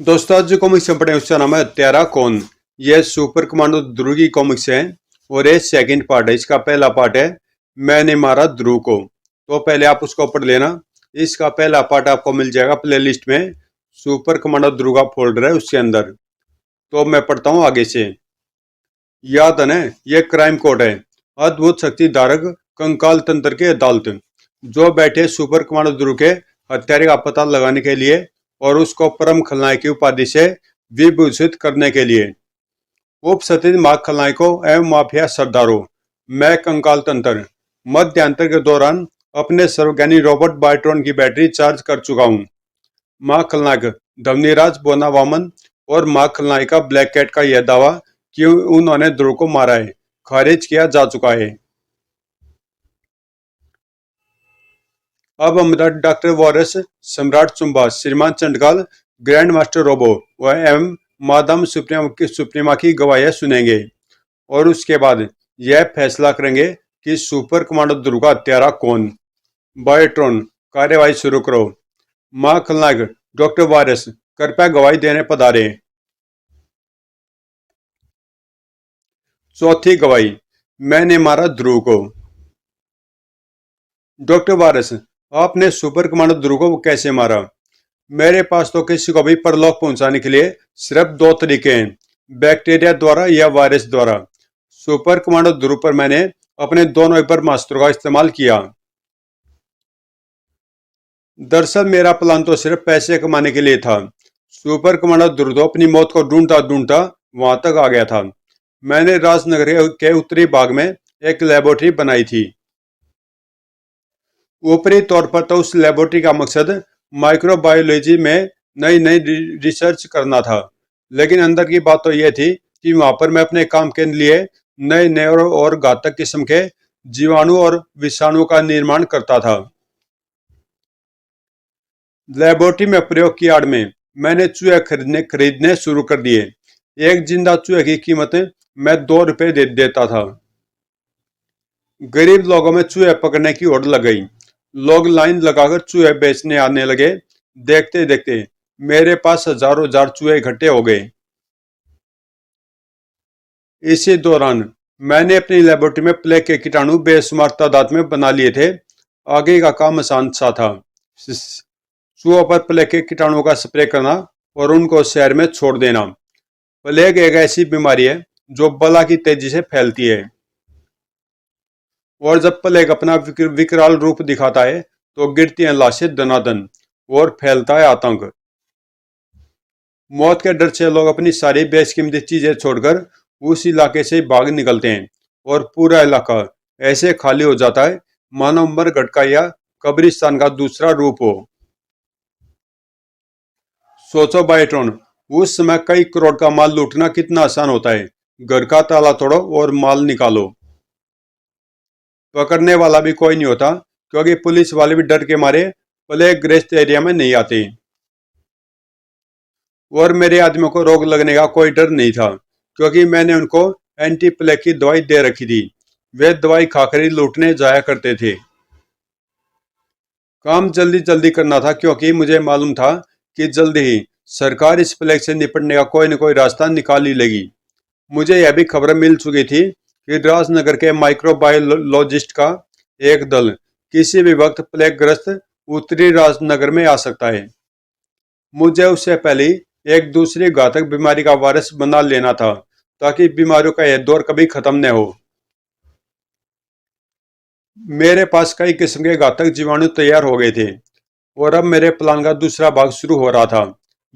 दोस्तों आज जो कॉमिक्स हम पढ़े उसका नाम है तेरा कौन। यह सुपर कमांडो ध्रुव की कॉमिक्स है और ये सेकंड पार्ट है। इसका पहला पार्ट है मैंने मारा ध्रुव को, तो पहले आप उसको पढ़ लेना। इसका पहला पार्ट आपको मिल जाएगा प्लेलिस्ट में, सुपर कमांडो ध्रुव का फोल्डर है उसके अंदर। तो मैं पढ़ता हूँ आगे से। याद है ये क्राइम कोर्ट है, अद्भुत शक्ति धारक कंकाल तंत्र की अदालत, जो बैठे सुपर कमांडो ध्रुव के हत्यारे का पता लगाने के लिए और उसको परम खलनायक की उपाधि से विभूषित करने के लिए। उप सचिव माघ खलनायकों एवं माफिया सरदारों, मैं कंकाल तंत्र मध्यांतर के दौरान अपने सर्वज्ञानी रॉबर्ट बायट्रॉन की बैटरी चार्ज कर चुका हूँ। माघ खलनायक धवनीराज बोनावामन और माघ खलनायिका ब्लैक कैट का यह दावा कि उन्होंने ध्रुव को मारा है खारिज किया जा चुका है। अब हम डॉक्टर वॉरेस, सम्राट चुम्बा, श्रीमान चंडकाल, ग्रैंड मास्टर रोबो व एवं मादाम सुप्रीमा की गवाहियां सुनेंगे और उसके बाद यह फैसला करेंगे कि सुपर कमांडो ध्रुव का हत्यारा कौन। बायोट्रॉन, कार्यवाही शुरू करो। मां खलनायक डॉक्टर वॉरेस, कृपया गवाही देने पधारे। चौथी गवाही, मैंने मारा ध्रुव को। डॉक्टर वारस, आपने सुपर कमांडो ध्रुव को कैसे मारा? मेरे पास तो किसी को भी परलोक पहुंचाने के लिए सिर्फ दो तरीके हैं, बैक्टीरिया द्वारा या वायरस द्वारा। सुपर कमांडो ध्रुव पर मैंने अपने दोनों ब्रह्मास्त्रों का इस्तेमाल किया। दरअसल मेरा प्लान तो सिर्फ पैसे कमाने के लिए था। सुपर कमांडो ध्रुव तो अपनी मौत को ढूंढता ढूंढता वहां तक आ गया था। मैंने राजनगर के उत्तरी भाग में एक लेबोरेटरी बनाई थी। ऊपरी तौर पर तो उस लेबोरेटरी का मकसद माइक्रोबायोलॉजी में नई नई रिसर्च करना था, लेकिन अंदर की बात तो यह थी कि वहां पर मैं अपने काम के लिए नए नए और घातक किस्म के जीवाणु और विषाणु का निर्माण करता था। लेबोरेटरी में प्रयोग की आड़ में मैंने चूहे खरीदने शुरू कर दिए। एक जिंदा चूहे की कीमत मैं 2 रुपए देता था। गरीब लोगों में चूहे पकड़ने की होड़ लग गई। लोग लाइन लगाकर चूहे बेचने आने लगे। देखते देखते मेरे पास हजारों हजार चूहे इकट्ठे हो गए। इसी दौरान मैंने अपनी लेबोरेटरी में प्लेग के कीटाणु बेशुमार तादाद में बना लिए थे। आगे का काम आसान सा था, चूहों पर प्लेग के कीटाणुओं का स्प्रे करना और उनको शहर में छोड़ देना। प्लेग एक ऐसी बीमारी है जो बला की तेजी से फैलती है, और जब प्लेग अपना विकराल रूप दिखाता है तो गिरती हैं लाशें दनादन और फैलता है आतंक। मौत के डर से लोग अपनी सारी बेशकीमती चीजें छोड़कर उस इलाके से भाग निकलते हैं और पूरा इलाका ऐसे खाली हो जाता है मानो मरघट का या कब्रिस्तान का दूसरा रूप हो। सोचो बायोट्रॉन, उस समय कई करोड़ का माल लूटना कितना आसान होता है। घर का ताला तोड़ो और माल निकालो। पकड़ने वाला भी कोई नहीं होता, क्योंकि पुलिस वाले भी डर के मारे प्लेग ग्रस्त एरिया में नहीं आते। और मेरे आदमियों को रोग लगने का कोई डर नहीं था, क्योंकि मैंने उनको एंटी प्लेग की दवाई दे रखी थी। वे दवाई खाकर ही लूटने जाया करते थे। काम जल्दी जल्दी करना था, क्योंकि मुझे मालूम था कि जल्दी ही सरकार इस प्लेग से निपटने का कोई न कोई रास्ता निकाल ही लेगी। मुझे यह भी खबर मिल चुकी थी कि राजनगर के माइक्रोबायोलॉजिस्ट का एक दल किसी भी वक्त प्लेग ग्रस्त उत्तरी राजनगर में आ सकता है। मुझे उससे पहले एक दूसरी घातक बीमारी का वायरस बना लेना था, ताकि बीमारियों का यह दौर कभी खत्म न हो। मेरे पास कई किस्म के घातक जीवाणु तैयार हो गए थे और अब मेरे प्लान का दूसरा भाग शुरू हो रहा था।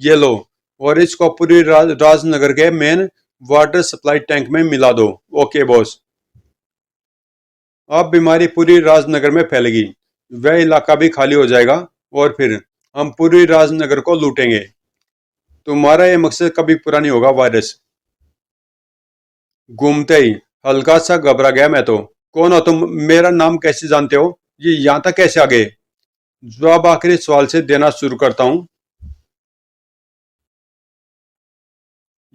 ये लो, और इसको पूरी राजनगर के मेन वाटर सप्लाई टैंक में मिला दो। Okay boss. अब बीमारी पूरी राजनगर में फैलेगी, वह इलाका भी खाली हो जाएगा और फिर हम पूरी राजनगर को लूटेंगे। तुम्हारा यह मकसद कभी पूरा नहीं होगा वायरस। घूमते ही हल्का सा घबरा गया मैं तो। कौन हो तुम? मेरा नाम कैसे जानते हो? ये यहाँ तक कैसे आ गए? जवाब आखिरी सवाल से देना शुरू करता हूँ।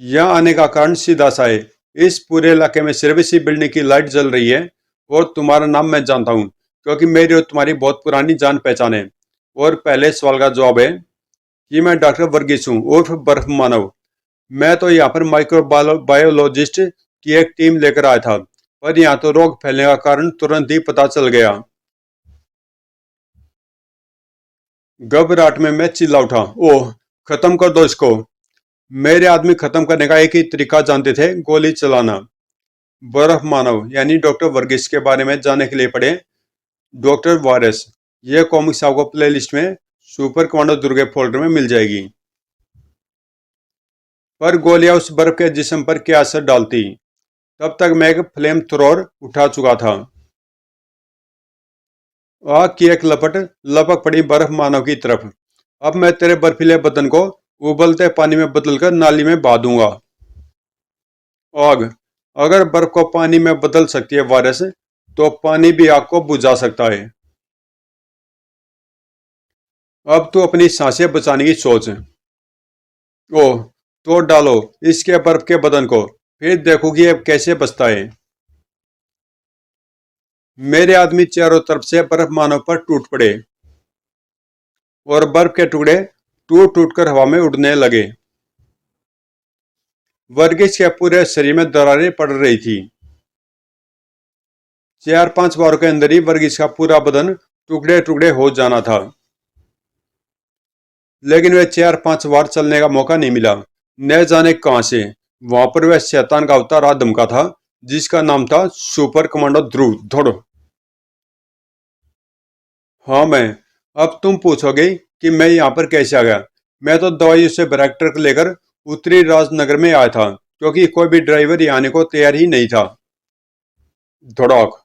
यहाँ आने का कारण सीधा सा है। इस पूरे इलाके में सिर्फ इसी बिल्डिंग की लाइट जल रही है और तुम्हारा नाम मैं जानता हूँ, क्योंकि मेरी और तुम्हारी बहुत पुरानी जान पहचान है। और पहले सवाल का जवाब है कि मैं डॉक्टर वर्गीस हूँ उर्फ बर्फ मानव। मैं तो यहाँ पर माइक्रोबायोलॉजिस्ट की एक टीम लेकर आया था, पर यहाँ तो रोग फैलने का कारण तुरंत ही पता चल गया। घबराहट में मैं चिल्ला उठा, ओह, खत्म कर दो इसको। मेरे आदमी खत्म करने का एक ही तरीका जानते थे, गोली चलाना। बर्फ मानव यानी डॉक्टर वर्गीस के बारे में जानने के लिए पढ़े डॉक्टर वायरस। ये कॉमिक्स आपको प्लेलिस्ट में सुपर कमांडो दुर्गे फोल्डर में मिल जाएगी। पर गोलियां उस बर्फ के जिस्म पर क्या असर डालती? तब तक मैं एक फ्लेम थ्रोर उठा चुका था। आग की एक लपट लपक पड़ी बर्फ मानव की तरफ। अब मैं तेरे बर्फीले बदन को उबलते पानी में बदलकर नाली में बहा दूंगा। आग, अगर बर्फ को पानी में बदल सकती है वायरस, तो पानी भी आग को बुझा सकता है। अब तो अपनी सांसें बचाने की सोच। ओह, तो डालो इसके बर्फ के बदन को, फिर देखो कि अब कैसे बचता है। मेरे आदमी चारों तरफ से बर्फ मानव पर टूट पड़े और बर्फ के टुकड़े टूट टूट कर हवा में उड़ने लगे। वर्गीस के पूरे शरीर में दरारें पड़ रही थी। 4-5 बार के अंदर ही वर्गीस का पूरा बदन टुकड़े टुकड़े हो जाना था। लेकिन वे 4-5 बार चलने का मौका नहीं मिला। न जाने कहां से वहां पर वह शैतान का अवतार आ धमका था, जिसका नाम था सुपर कमांडो ध्रुव। धोड़ो। हाँ, मैं। अब तुम पूछोगे कि मैं यहाँ पर कैसे आ गया। मैं तो दवाइयों से ब्रेक ट्रक लेकर उत्तरी राजनगर में आया था, क्योंकि कोई भी ड्राइवर यहाँ आने को तैयार ही नहीं था। धड़ाक।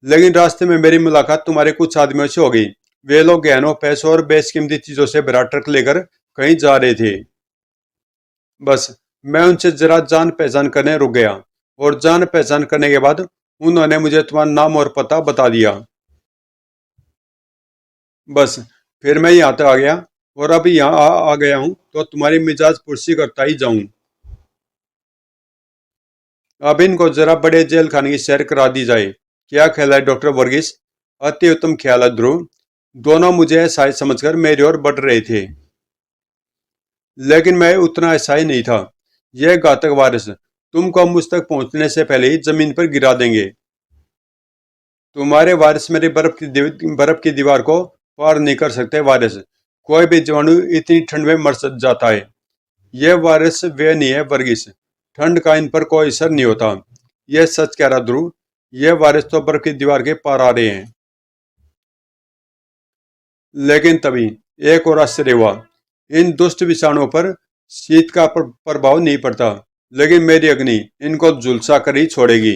लेकिन रास्ते में मेरी मुलाकात तुम्हारे कुछ आदमियों से हो गई। वे लोग गहनों, पैसों और बेशकीमती चीजों से भरा ट्रक लेकर कहीं जा रहे थे। बस, मैं उनसे जरा जान पहचान करने रुक गया, और जान पहचान करने के बाद उन्होंने मुझे तुम्हारा नाम और पता बता दिया। बस, फिर मैं यहाँ तक आ गया, और अब यहाँ आ गया हूँ तो तुम्हारी मिजाज पुरसी करता ही जाऊं। अब इनको जरा बड़े जेल खाने की सैर करा दी जाए। क्या ख्याल है डॉक्टर वर्गीस? अति उत्तम ख्याल है ध्रुव। दोनों मुझे शायद समझकर मेरी ओर बढ़ रहे थे, लेकिन मैं उतना ऐसा ही नहीं था। यह घातक वायरस तुमको मुझ तक पहुंचने से पहले ही जमीन पर गिरा देंगे। तुम्हारे वायरस मेरी बर्फ की दीवार को पार नहीं कर सकते। वायरस, कोई भी जीवाणु इतनी ठंड में मर जाता है। यह वायरस वे नहीं है वर्गीस। ठंड का इन पर कोई असर नहीं होता। यह सच कह रहा ध्रुव। यह वायरस तो बर्फ की दीवार के पार आ रहे हैं। लेकिन तभी एक और आश्चर्य हुआ। इन दुष्ट विषाणुओं पर शीत का प्रभाव नहीं पड़ता, लेकिन मेरी अग्नि इनको झुलसा कर ही छोड़ेगी।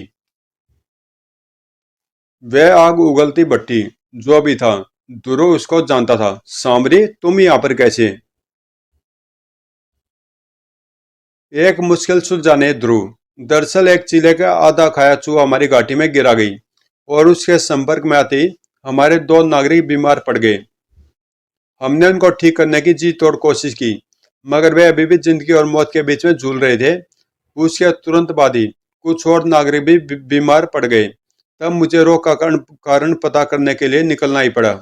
वह आग उगलती भट्टी जो भी था, ध्रुव उसको जानता था। सांबरी, तुम यहाँ पर कैसे? एक मुश्किल सुलझाने ध्रुव। दरअसल एक चीले का आधा खाया चूहा हमारी घाटी में गिरा गई, और उसके संपर्क में आते ही हमारे 2 नागरिक बीमार पड़ गए। हमने उनको ठीक करने की जी तोड़ कोशिश की, मगर वे अभी भी जिंदगी और मौत के बीच में झूल रहे थे। उसके तुरंत बाद ही कुछ और नागरिक भी बीमार पड़ गए। तब मुझे रोग का कारण पता करने के लिए निकलना ही पड़ा।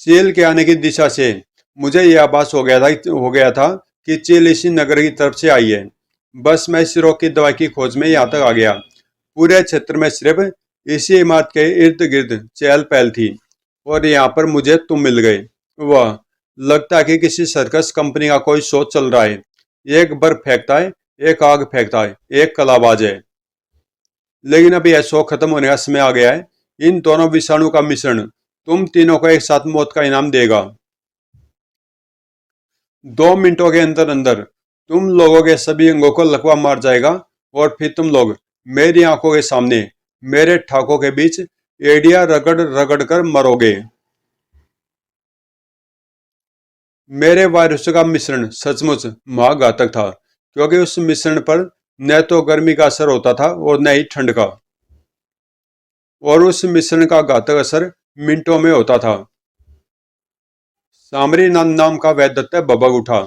चील के आने की दिशा से मुझे यह आभास हो गया था कि चील इसी नगर की तरफ से आई है। बस मैं इस रोग की दवाई की खोज में यहाँ तक आ गया। पूरे क्षेत्र में सिर्फ इसी इमारत के इर्द गिर्द चहल पहल थी, और यहाँ पर मुझे तुम मिल गए। वाह, लगता है कि किसी सर्कस कंपनी का कोई शो चल रहा है। एक बर्फ फेंकता है, एक आग फेंकता है, एक कलाबाज है। लेकिन अभी यह शो खत्म होने का समय आ गया है। इन दोनों विषाणु का मिश्रण तुम तीनों को एक साथ मौत का इनाम देगा। 2 मिनटों के अंदर अंदर तुम लोगों के सभी अंगों को लकवा मार जाएगा, और फिर तुम लोग मेरी आंखों के सामने मेरे ठाकों के बीच एड़ियां रगड़ रगड़ कर मरोगे। मेरे वायरस का मिश्रण सचमुच महाघातक था, क्योंकि उस मिश्रण पर न तो गर्मी का असर होता था और न ही ठंड का, और उस मिश्रण का घातक असर मिनटों में होता था। सामरी नाम का वह दैत्य भभक उठा।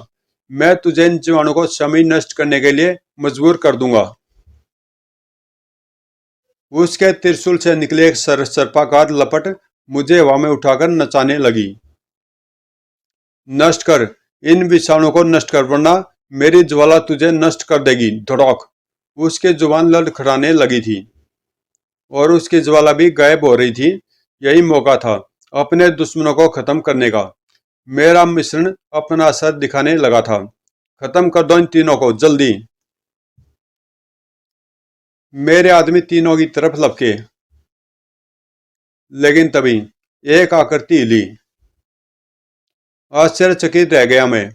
मैं तुझे इन जीवाणु को समय नष्ट करने के लिए मजबूर कर दूंगा। उसके त्रिशूल से निकले एक सर्पाकार लपट मुझे हवा में उठाकर नचाने लगी। नष्ट कर, इन विषाणुओं को नष्ट कर, वरना मेरी ज्वाला तुझे नष्ट कर देगी। धड़ाक। उसकी जुबान लड़खड़ाने लगी थी और उसकी ज्वाला भी गायब हो रही थी। यही मौका था अपने दुश्मनों को खत्म करने का। मेरा मिश्रण अपना असर दिखाने लगा था। खत्म कर दो इन तीनों को जल्दी। मेरे आदमी तीनों की तरफ लपके, लेकिन तभी एक आकृति हिली। आश्चर्यचकित रह गया मैं।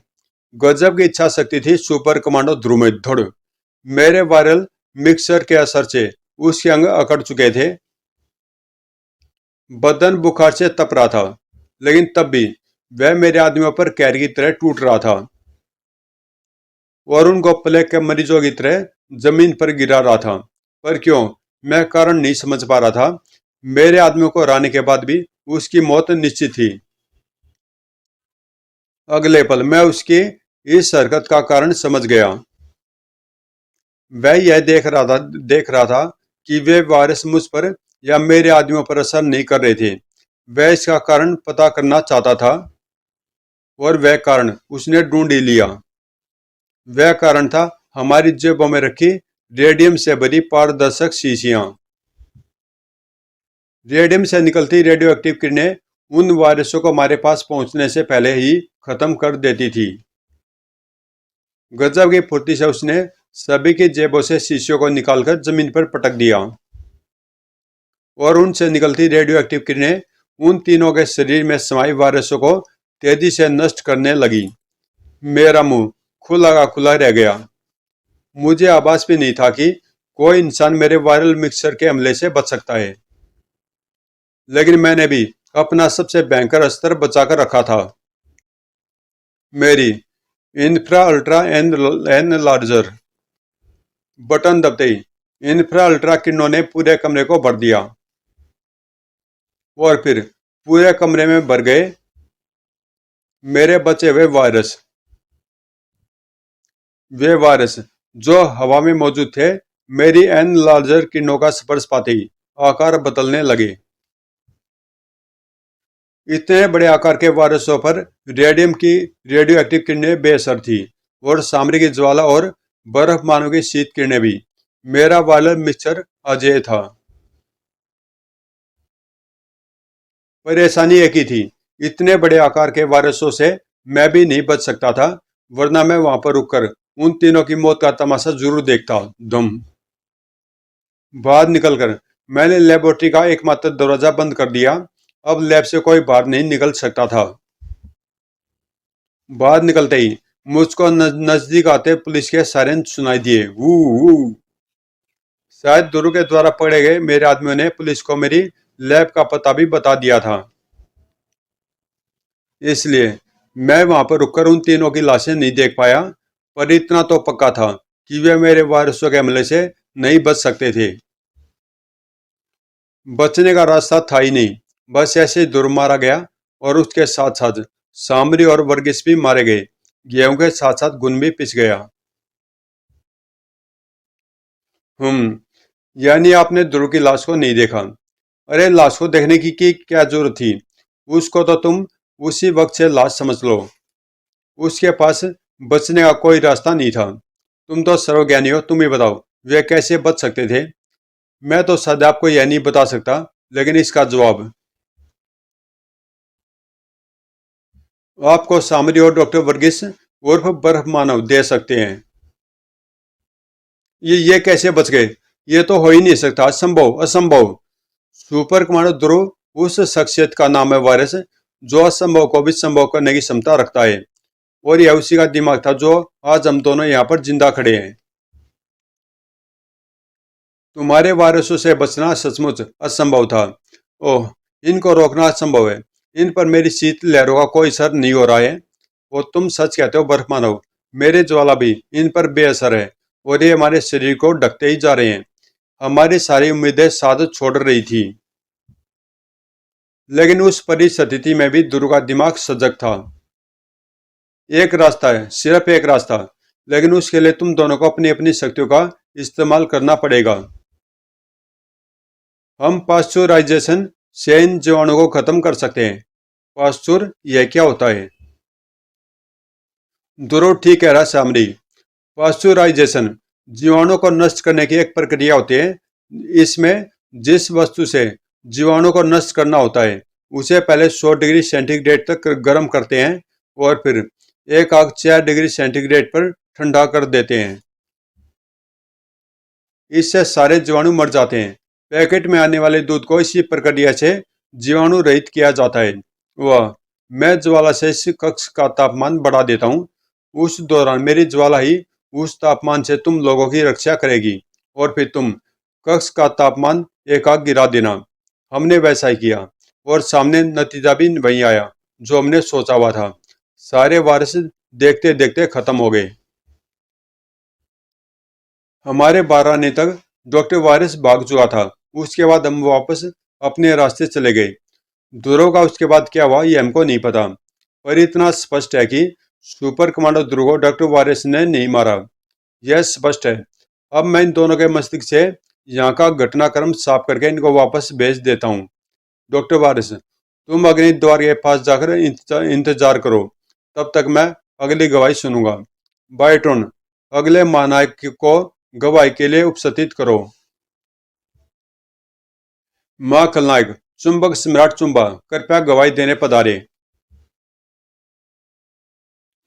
गजब की इच्छा शक्ति थी सुपर कमांडो ध्रुव में। धड़। मेरे वायरल मिक्सर के असर से उसके अंग अकड़ चुके थे। बदन बुखार से तप रहा था, लेकिन तब भी वह मेरे आदमियों पर कैर की तरह टूट रहा था और उनको प्लेग के मरीजों की तरह जमीन पर गिरा रहा था। पर क्यों, मैं कारण नहीं समझ पा रहा था। मेरे आदमियों को हराने के बाद भी उसकी मौत निश्चित थी। अगले पल मैं उसकी इस हरकत का कारण समझ गया। वह यह देख रहा था कि वे वायरस मुझ पर या मेरे आदमियों पर असर नहीं कर रहे थे। वह इसका कारण पता करना चाहता था और वह कारण उसने ढूंढ ही लिया। वह कारण था हमारी जेबों में रखी रेडियम से भरी पारदर्शक शीशियां। रेडियम से निकलती रेडियो एक्टिव किरणें उन वायरसों को हमारे पास पहुंचने से पहले ही खत्म कर देती थी। गजब की फुर्ती से उसने सभी की जेबों से शीशियों को निकालकर जमीन पर पटक दिया और उनसे निकलती रेडियो एक्टिव किरणें उन तीनों के शरीर में समाई वायरसों को तेजी से नष्ट करने लगी। मेरा मुंह खुला का खुला रह गया। मुझे आभास भी नहीं था कि कोई इंसान मेरे वायरल मिक्सर के हमले से बच सकता है, लेकिन मैंने भी अपना सबसे भयंकर अस्त्र बचाकर रखा था। मेरी infra ultra enlarger button दबते ही इंफ्रा अल्ट्रा किरणों ने पूरे कमरे को भर दिया और फिर पूरे कमरे में भर गए मेरे बचे हुए वायरस। वे वायरस जो हवा में मौजूद थे, मेरी एन लार्जर किरणों का स्पर्श पाते ही आकार बदलने लगे। इतने बड़े आकार के वायरसों पर रेडियम की रेडियो एक्टिव किरणें बेअसर थी और सामरिक ज्वाला और बर्फ मानव की शीत किरणें भी। मेरा वायरल मिक्सचर अजेय था। परेशानी एक ही थी, इतने बड़े आकार के वायरसों से मैं भी नहीं बच सकता था, वरना मैं वहां पर रुककर उन तीनों की मौत का तमाशा जरूर देखता। दम। बाहर निकलकर मैंने लेबोरेटरी का एकमात्र दरवाजा बंद कर दिया। अब लैब से कोई बाहर नहीं निकल सकता था। बाहर निकलते ही मुझको नजदीक आते पुलिस के सायरन सुनाई दिए। वू वू। शायद दुरु के द्वारा पकड़े गए मेरे आदमियों ने पुलिस को मेरी लैब का पता भी बता दिया था, इसलिए मैं वहां पर रुककर उन तीनों की लाशें नहीं देख पाया। पर इतना तो पक्का था कि वे मेरे वायरसों के हमले से नहीं बच सकते थे। बचने का रास्ता था ही नहीं। बस ऐसे ही दुर मारा गया और उसके साथ साथ सामरी और वर्गीस भी मारे गए। गेहूं के साथ साथ गुन भी पिस गया। यानी आपने ध्रुव की लाश को नहीं देखा? अरे लाश को देखने की क्या जरूरत थी? उसको तो तुम उसी वक्त से लाश समझ लो। उसके पास बचने का कोई रास्ता नहीं था। तुम तो सर्वज्ञानी हो, तुम ही बताओ वे कैसे बच सकते थे? मैं तो शायद आपको यह नहीं बता सकता, लेकिन इसका जवाब आपको सामरी और डॉक्टर वर्गीस उर्फ बर्फ मानव दे सकते हैं। ये कैसे बच गए? ये तो हो ही नहीं सकता, असंभव असंभव। सुपर कमांडो ध्रुव उस शख्सियत का नाम है वायरस, जो असंभव को भी संभव करने की क्षमता रखता है, और यह उसी का दिमाग था जो आज हम दोनों यहाँ पर जिंदा खड़े हैं। तुम्हारे वायरसों से बचना सचमुच असंभव था। ओह, इनको रोकना असंभव है। इन पर मेरी शीत लहरों का कोई असर नहीं हो रहा है। और तुम सच कहते हो बर्फ मानव, मेरे ज्वाला भी इन पर बेअसर है और ये हमारे शरीर को ढकते ही जा रहे हैं। हमारी सारी उम्मीदें साथ छोड़ रही थी। लेकिन उस परिस्थिति में भी ध्रुव का दिमाग सजग था। एक रास्ता है, सिर्फ एक रास्ता, लेकिन उसके लिए तुम दोनों को अपनी अपनी शक्तियों का इस्तेमाल करना पड़ेगा। हम पाश्चुराइजेशन से इन जीवाणुओं को खत्म कर सकते हैं। पाश्चुर, यह क्या होता है? दुरो ठीक कह रहा सामरी। पास्चुराइजेशन जीवाणु को नष्ट करने की एक प्रक्रिया होती है। इसमें जिस वस्तु से जीवाणु को नष्ट करना होता है उसे पहले 100 डिग्री सेंटीग्रेड तक गर्म करते हैं और फिर एक आग 4 डिग्री सेंटीग्रेड पर ठंडा कर देते हैं। इससे सारे जीवाणु मर जाते हैं। पैकेट में आने वाले दूध को इसी प्रक्रिया से जीवाणु रहित किया जाता है। वह मैं ज्वाला से इस कक्ष का तापमान बढ़ा देता हूँ। उस दौरान मेरी ज्वाला ही उस तापमान से तुम लोगों की रक्षा करेगी और फिर तुम कक्ष का तापमान एकाक गिरा देना। हमने वैसा ही किया और सामने नतीजा भी वही आया जो हमने सोचा हुआ था। सारे वायरस देखते देखते खत्म हो गए। हमारे 12 आने तक डॉक्टर वायरस भाग चुका था। उसके बाद हम वापस अपने रास्ते चले गए। ध्रुव का उसके बाद क्या हुआ ये हमको नहीं पता, पर इतना स्पष्ट है कि सुपर कमांडो ध्रुव को डॉक्टर वायरस ने नहीं मारा। यह स्पष्ट है। अब मैं इन दोनों के मस्तिष्क से यहाँ का घटनाक्रम साफ करके इनको वापस भेज देता हूँ। डॉक्टर वायरस, तुम अग्नि द्वार के पास जाकर इंतजार करो, तब तक मैं अगली गवाही सुनूंगा। बायोट्रॉन, अगले महानायक को गवाही के लिए उपस्थित करो। मां खलनायक, चुंबक सम्राट चुंबा, कृपया गवाही देने पधारे।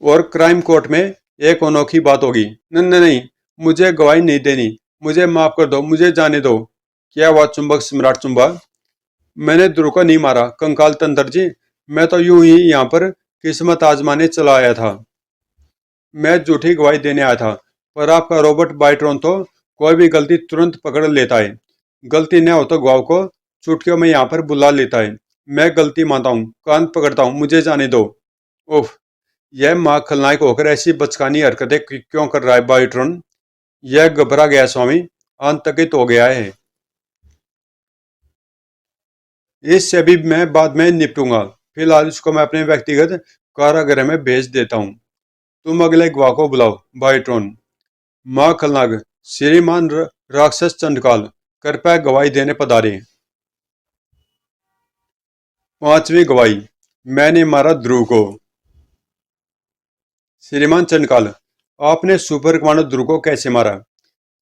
और क्राइम कोर्ट में एक अनोखी बात होगी। नहीं नहीं नहीं, मुझे गवाही नहीं देनी, मुझे माफ कर दो, मुझे जाने दो। क्या हुआ चुंबक सम्राट चुंबा? मैंने ध्रुव को नहीं मारा कंकाल तंत्र जी, मैं तो यूं ही यहाँ पर किस्मत आजमाने चला आया था। मैं झूठी गवाही देने आया था, पर आपका रोबोट बाइट्रॉन तो कोई भी गलती तुरंत पकड़ लेता है। गलती न हो तो गवाह को चुटकियों में यहाँ पर बुला लेता है। मैं गलती मानता हूँ, कान पकड़ता हूँ, मुझे जाने दो। उफ, यह माँ खलनायक होकर ऐसी बचकानी हरकतें क्यों कर रहा है बायोट्रॉन? यह घबरा गया स्वामी, आतंकित हो गया है। इससे भी मैं बाद में निपटूंगा। फिलहाल इसको मैं अपने व्यक्तिगत कारागृह में भेज देता हूँ। तुम अगले गवाह को बुलाओ बायोट्रॉन। माँ खलनायक, श्रीमान राक्षस चंडकाल, कृपया गवाही देने पधारे। पांचवी गवाही, मैंने मारा ध्रुव को। श्रीमान चंडकाल, आपने सुपर कमांडो ध्रुव को कैसे मारा?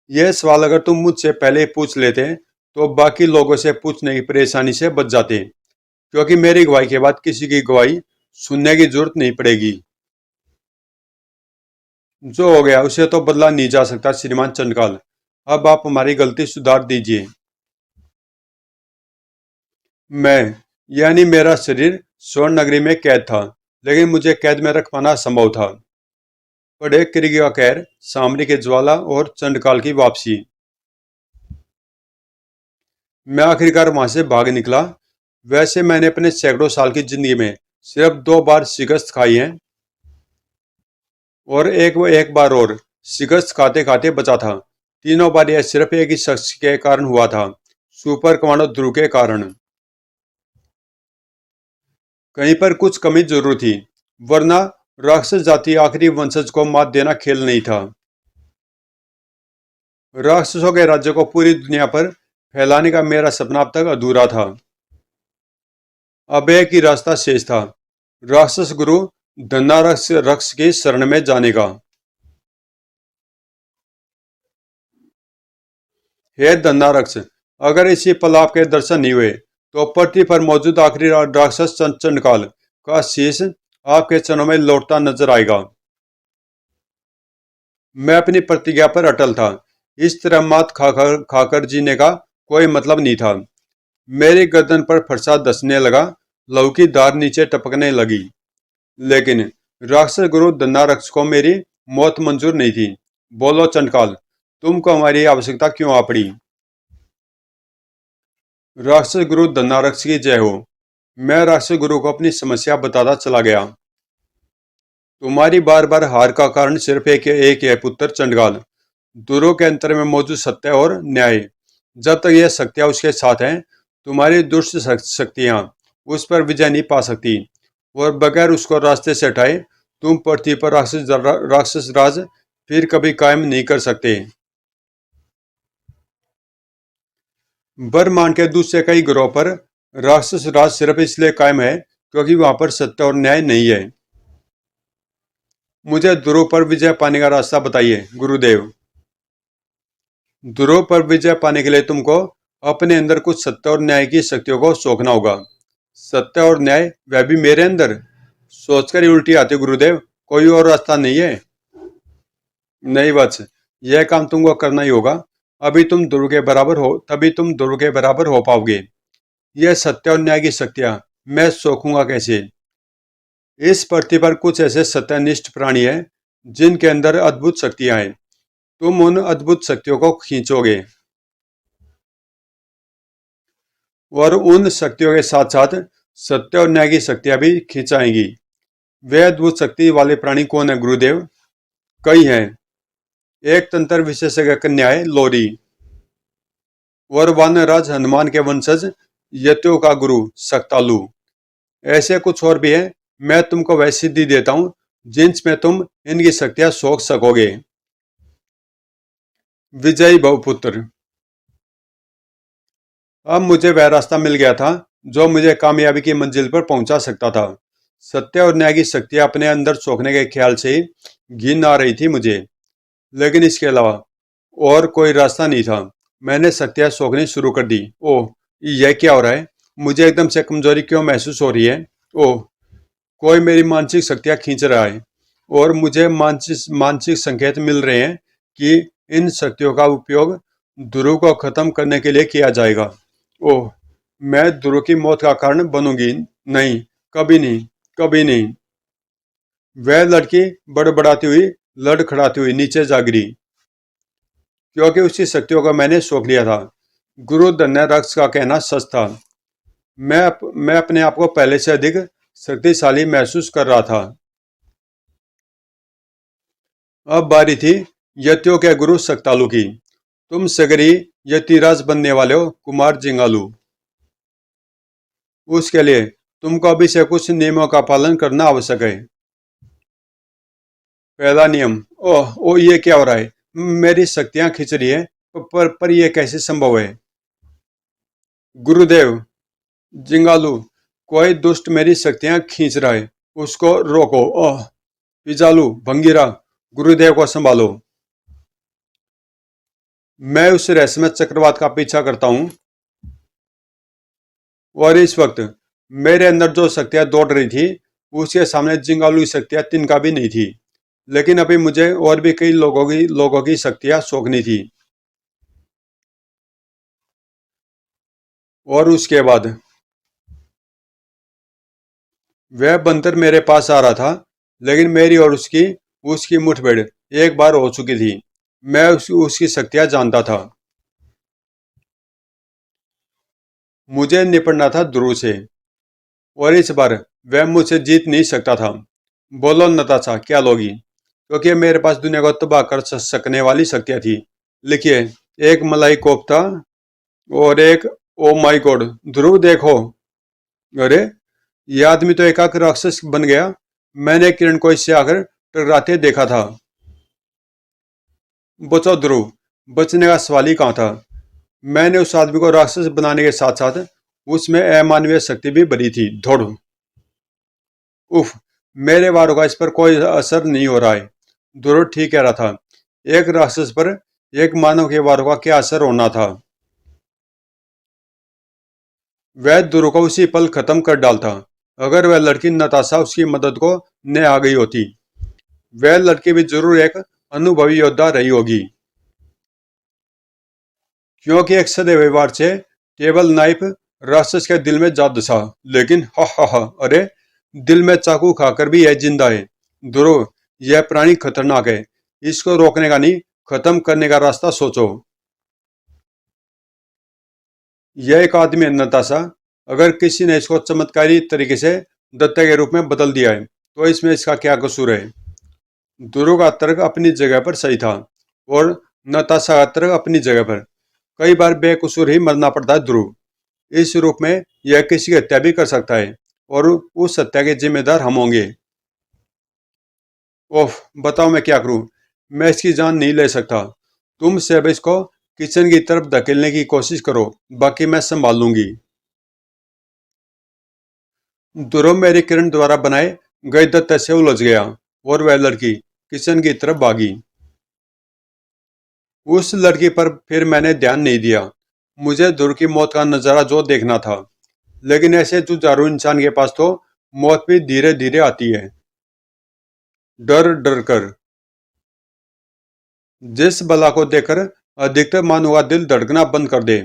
यह सवाल अगर तुम मुझसे पहले पूछ लेते तो बाकी लोगों से पूछने की परेशानी से बच जाते, क्योंकि मेरी गवाही के बाद किसी की गवाही सुनने की जरूरत नहीं पड़ेगी। जो हो गया उसे तो बदला नहीं जा सकता श्रीमान चंडकाल। अब आप हमारी गलती सुधार दीजिए। मैं यानी मेरा शरीर स्वर्ण नगरी में कैद था, लेकिन मुझे कैद में रख पाना असंभव था। पढ़े क्रिया कैर, सामरी के ज्वाला और चंडकाल की वापसी। मैं आखिरकार वहां से भाग निकला। वैसे मैंने अपने सैकड़ों साल की जिंदगी में सिर्फ 2 बार शिकस्त खाई है, और एक बार और शिकस्त खाते खाते बचा था। तीनों बार यह सिर्फ एक ही शख्स के कारण हुआ था, सुपर कमांडो ध्रुव के कारण। कहीं पर कुछ कमी जरूर थी, वरना राक्षस जाति आखिरी वंशज को मात देना खेल नहीं था। राक्षसों के राज्य को पूरी दुनिया पर फैलाने का मेरा सपना अब तक अधूरा था। अब एक ही रास्ता शेष था, राक्षस गुरु धन्नारक्ष रक्ष की शरण में जाने का। हे धन्नारक्ष, अगर इसी पल आपके दर्शन नहीं हुए तो पृथ्वी पर मौजूद आखिरी राक्षस चंडकाल का शीश आपके चरणों में लौटता नजर आएगा। मैं अपनी प्रतिज्ञा पर अटल था। इस तरह मात खाकर खाकर जीने का कोई मतलब नहीं था। मेरी गर्दन पर फरसा धंसने लगा, लहू की धार नीचे टपकने लगी। लेकिन राक्षस गुरु धन्नारक्ष को मेरी मौत मंजूर नहीं थी। बोलो चंडकाल, तुमको हमारी आवश्यकता क्यों आ पड़ी? राक्षस गुरु धन्नारक्ष की जय हो। मैं राक्षस गुरु को अपनी समस्या बताता चला गया। तुम्हारी बार बार हार का कारण सिर्फ एक है पुत्र चंडकाल, दूरों के अंतर में मौजूद सत्य और न्याय। जब तक यह शक्तियां उसके साथ हैं, तुम्हारी दुष्ट शक्तियां उस पर विजय नहीं पा सकती, और बगैर उसको रास्ते से हटाए तुम पृथ्वी पर राक्षस राज फिर कभी कायम नहीं कर सकते। ब्रह्मांड के दूसरे कई ग्रहों पर राक्षस राज सिर्फ इसलिए कायम है क्योंकि वहां पर सत्य और न्याय नहीं है। मुझे ध्रुव पर विजय पाने का रास्ता बताइए गुरुदेव। ध्रुव पर विजय पाने के लिए तुमको अपने अंदर कुछ सत्य और न्याय की शक्तियों को सोखना होगा। सत्य और न्याय, वह भी मेरे अंदर? सोचकर ही उल्टी आती गुरुदेव, कोई और रास्ता नहीं है? नहीं वत्स, यह काम तुमको करना ही होगा। अभी तुम ध्रुव के बराबर हो, तभी तुम ध्रुव के बराबर हो पाओगे। यह सत्य और न्याय की शक्तियां मैं सोखूंगा कैसे? इस पृथ्वी पर कुछ ऐसे सत्यनिष्ठ प्राणी हैं जिनके अंदर अद्भुत शक्तियां हैं। तुम उन अद्भुत शक्तियों को खींचोगे और उन शक्तियों के साथ साथ सत्य और न्याय की शक्तियां भी खींचाएंगी। वे अद्भुत शक्ति वाले प्राणी कौन है गुरुदेव? कई हैं। एक तंत्र विशेषज्ञ कन्या है लोरी, और वानरराज हनुमान के वंशज यतियों का गुरु सक्तालू। ऐसे कुछ और भी हैं। मैं तुमको वह सिद्धि देता हूं जिनमें तुम इनकी शक्तियां सोख सकोगे। विजयी बहुपुत्र। अब मुझे वह रास्ता मिल गया था जो मुझे कामयाबी की मंजिल पर पहुंचा सकता था। सत्य और न्याय की शक्तियां अपने अंदर सोखने के ख्याल से ही घिन आ रही थी मुझे, लेकिन इसके अलावा और कोई रास्ता नहीं था। मैंने शक्तियां सोखनी शुरू कर दी। ओह, यह क्या हो रहा है? मुझे एकदम से कमजोरी क्यों महसूस हो रही है? ओह, कोई मेरी मानसिक शक्तियां खींच रहा है और मुझे मानसिक मानसिक संकेत मिल रहे हैं कि इन शक्तियों का उपयोग ध्रुव को खत्म करने के लिए किया जाएगा। ओह, मैं ध्रुव की मौत का कारण बनूंगी नहीं, कभी नहीं, कभी नहीं। वह लड़की बड़बड़ाती हुई, लड़खड़ाती हुई नीचे जा गिरी, क्योंकि उसकी शक्तियों को मैंने सोख लिया था। गुरुधन्य रक्स का कहना सच था। मैं अपने आप को पहले से अधिक शक्तिशाली महसूस कर रहा था। अब बारी थी यतियों के गुरु सक्तालू की। तुम सगरी यतिराज बनने वाले हो कुमार जिंगालू। उसके लिए तुमको अभी से कुछ नियमों का पालन करना आवश्यक है। पहला नियम। ओह ये क्या हो रहा है? मेरी शक्तियां खिंच रही है, पर यह कैसे संभव है? गुरुदेव, जिंगालू, कोई दुष्ट मेरी शक्तियां खींच रहा है, उसको रोको। ओह, पिजालू, भंगीरा, गुरुदेव को संभालो। मैं उस रहस्यमय चक्रवात का पीछा करता हूं और इस वक्त मेरे अंदर जो शक्तियां दौड़ रही थी उसके सामने जिंगालू की शक्तियां तिनका भी नहीं थी। लेकिन अभी मुझे और भी कई लोगों की शक्तियां सोखनी थी। और उसके बाद वह बंदर मेरे पास आ रहा था, लेकिन मेरी और उसकी उसकी मुठभेड़ एक बार हो चुकी थी। मैं उसकी शक्तियां जानता था। मुझे निपटना था ध्रुव से, और इस बार वह मुझसे जीत नहीं सकता था। बोलो नताशा, क्या लोगी? क्योंकि मेरे पास दुनिया को तबाह कर सकने वाली शक्तियां थी। लिखिए, एक मलाई कोफ्ता और एक ओ माई गॉड ध्रुव देखो। अरे, यह आदमी तो एकाक राक्षस बन गया। मैंने किरण को इससे आकर टकराते देखा था। बचो ध्रुव, बचने का सवाल ही कहाँ था। मैंने उस आदमी को राक्षस बनाने के साथ साथ उसमें अमानवीय शक्ति भी भरी थी। धोड़। उफ, मेरे वारों का इस पर कोई असर नहीं हो रहा है। ध्रुव ठीक कह रहा था। एक राक्षस पर एक मानव के वारों का क्या असर होना था? वह ध्रुव को उसी पल खत्म कर डालता अगर वह लड़की नताशा उसकी मदद को न आ गई होती। वह लड़की भी जरूर एक अनुभवी योद्धा रही होगी, क्योंकि एक सदैव वार से टेबल नाइफ राक्षस के दिल में जा दसा। लेकिन हा हा हा, अरे, दिल में चाकू खाकर भी यह जिंदा है। ध्रुव, यह प्राणी खतरनाक है। इसको रोकने का नहीं, खत्म करने का रास्ता सोचो। यह एक आदमी है नताशा। अगर किसी ने इसको चमत्कारी तरीके से दत्तक के रूप में बदल दिया है तो इसमें इसका क्या कसूर है? ध्रुव का तर्क अपनी जगह पर सही था और नताशा का तर्क अपनी जगह पर। कई बार बेकसूर ही मरना पड़ता है ध्रुव। इस रूप में यह किसी की हत्या भी कर सकता है और उस हत्या के जिम्मेदार हम होंगे। ओह, बताओ मैं क्या करूं? मैं इसकी जान नहीं ले सकता। तुम सब इसको किचन की तरफ धकेलने की कोशिश करो, बाकी मैं संभाल लूंगी। ध्रुव मेरी किरण द्वारा बनाए गए दत्ते से उलझ गया और वह लड़की किचन की तरफ भागी। उस लड़की पर फिर मैंने ध्यान नहीं दिया। मुझे ध्रुव की मौत का नजारा जो देखना था, लेकिन ऐसे जुझारू इंसान के पास तो मौत भी धीरे धीरे आती है, डर डर कर। जिस बला को देखकर अधिकतर मानव का दिल धड़कना बंद कर दे,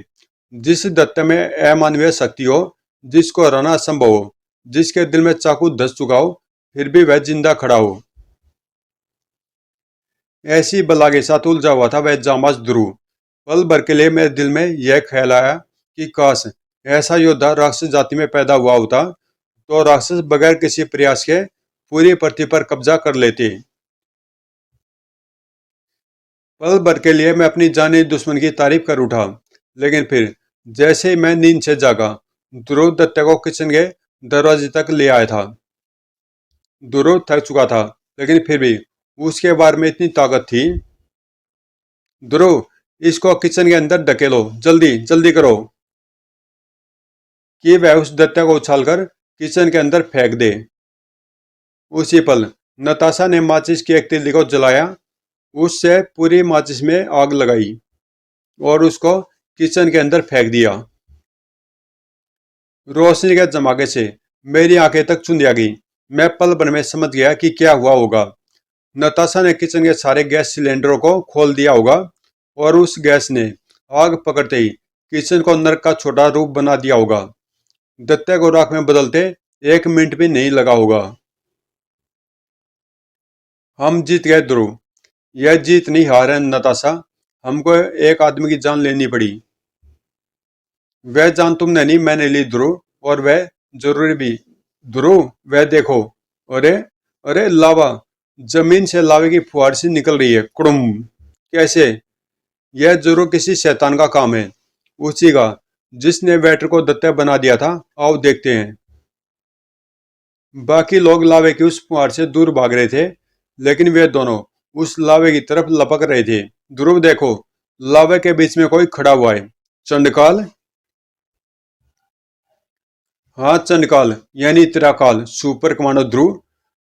जिस दत्त में अमानवीय शक्ति हो, जिसको हराना असंभव हो, जिसके दिल में चाकू धस चुका हो फिर भी वह जिंदा खड़ा हो, ऐसी बला के साथ उलझा हुआ था वह जांबाज ध्रुव। पल भर के लिए मेरे दिल में यह ख्याल आया कि काश ऐसा योद्धा राक्षस जाति में पैदा हुआ होता तो राक्षस बगैर किसी प्रयास के पूरी पृथ्वी पर कब्जा कर लेते। पल भर के लिए मैं अपनी जानी दुश्मन की तारीफ कर उठा, लेकिन फिर जैसे ही मैं नींद से जागा, ध्रुव दत्ता को किचन के दरवाजे तक ले आया था। ध्रुव थक चुका था, लेकिन फिर भी उसके बार में इतनी ताकत थी। ध्रुव, इसको किचन के अंदर धकेलो, जल्दी जल्दी करो, कि वह उस दत्ता को उछालकर किचन के अंदर फेंक दे। उसी पल नताशा ने माचिस की एक तिल्ली को जलाया, उससे पूरी माचिस में आग लगाई और उसको किचन के अंदर फेंक दिया। रोशनी के धमाके से मेरी आंखें तक चुंधी आ गई। मैं पल भर में समझ गया कि क्या हुआ होगा। नताशा ने किचन के सारे गैस सिलेंडरों को खोल दिया होगा और उस गैस ने आग पकड़ते ही किचन को नरक का छोटा रूप बना दिया होगा। दत्ते को राख में बदलते 1 मिनट भी नहीं लगा होगा। हम जीत गए ध्रुव। यह जीत नहीं, हार है नताशा। हमको एक आदमी की जान लेनी पड़ी। वह जान तुमने नहीं, मैंने ली ध्रुव, और वह जरूरी भी। ध्रुव, वह देखो। अरे अरे, लावा! जमीन से लावे की फुहार सी निकल रही है। कुड़ुम! कैसे? यह जरूर किसी शैतान का काम है, उसी का जिसने वेटर को दत्ता बना दिया था। आओ देखते हैं। बाकी लोग लावे की उस फुहार से दूर भाग रहे थे, लेकिन वे दोनों उस लावे की तरफ लपक रहे थे। ध्रुव देखो, लावे के बीच में कोई खड़ा हुआ है। चंडकाल? हाँ, चंडकाल यानी तेरा काल, सुपर कमांडो ध्रुव।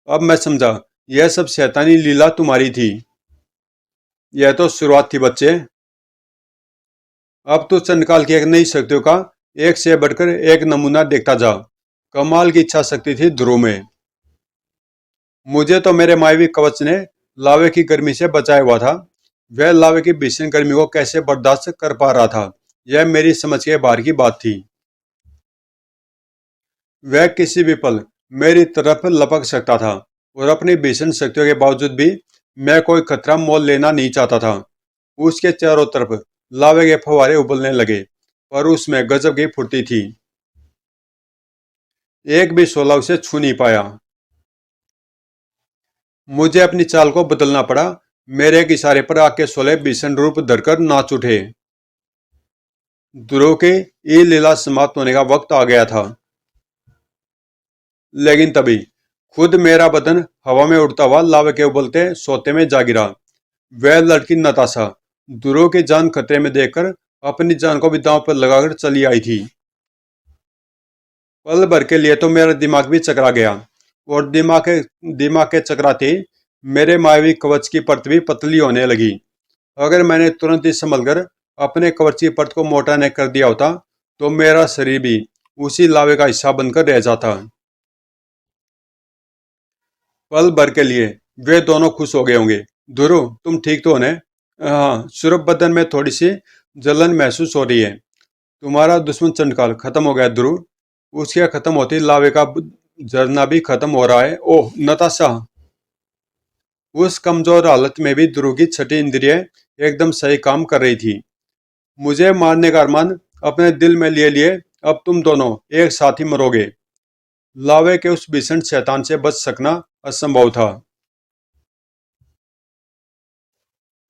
अब मैं समझा, यह सब शैतानी लीला तुम्हारी थी। यह तो शुरुआत थी बच्चे। अब तो चंडकाल की एक नई शक्तियों का एक से बढ़कर एक नमूना देखता जा। कमाल की इच्छा शक्ति थी ध्रुव में। मुझे तो मेरे मायावी कवच ने लावे की गर्मी से बचाया हुआ था। वह लावे की भीषण गर्मी को कैसे बर्दाश्त कर पा रहा था, यह मेरी समझ के बाहर की बात थी। वह किसी भी पल मेरी तरफ लपक सकता था, और अपनी भीषण शक्तियों के बावजूद भी मैं कोई खतरा मोल लेना नहीं चाहता था। उसके चारों तरफ लावे के फव्वारे उबलने लगे, पर उसमें गजब की फुर्ती थी। एक भी शोला उसे छू नहीं पाया। मुझे अपनी चाल को बदलना पड़ा। मेरे एक इशारे पर आग के शोले भीषण रूप धरकर नाच उठे। ध्रुव के ये लीला समाप्त होने का वक्त आ गया था। लेकिन तभी खुद मेरा बदन हवा में उड़ता हुआ लावे के उबलते सोते में जा गिरा। वह लड़की नताशा ध्रुव की जान खतरे में देखकर अपनी जान को भी दांव पर लगाकर चली आई थी। पल भर के लिए तो मेरा दिमाग भी चकरा गया, और दिमाग के चकराते ही मेरे मायावी कवच की परत भी पतली होने लगी। अगर मैंने तुरंत ही संभल कर अपने कवच की परत को मोटा न कर दिया होता तो मेरा शरीर भी उसी लावे का हिस्सा बनकर रह जाता। पल भर के लिए वे दोनों खुश हो गए होंगे। ध्रुव, तुम ठीक तो हो ने? हाँ, सिर्फ बदन में थोड़ी सी जलन महसूस हो रही है। तुम्हारा दुश्मन चंडकाल खत्म हो गया ध्रुव। उसके खत्म होते ही लावे का झरना भी खत्म हो रहा है। ओह नताशा! उस कमजोर हालत में भी ध्रुव की छठी इंद्रिय एकदम सही काम कर रही थी। मुझे मारने का अरमान अपने दिल में लिए लिए अब तुम दोनों एक साथ ही मरोगे। लावे के उस भीषण शैतान से बच सकना असंभव था।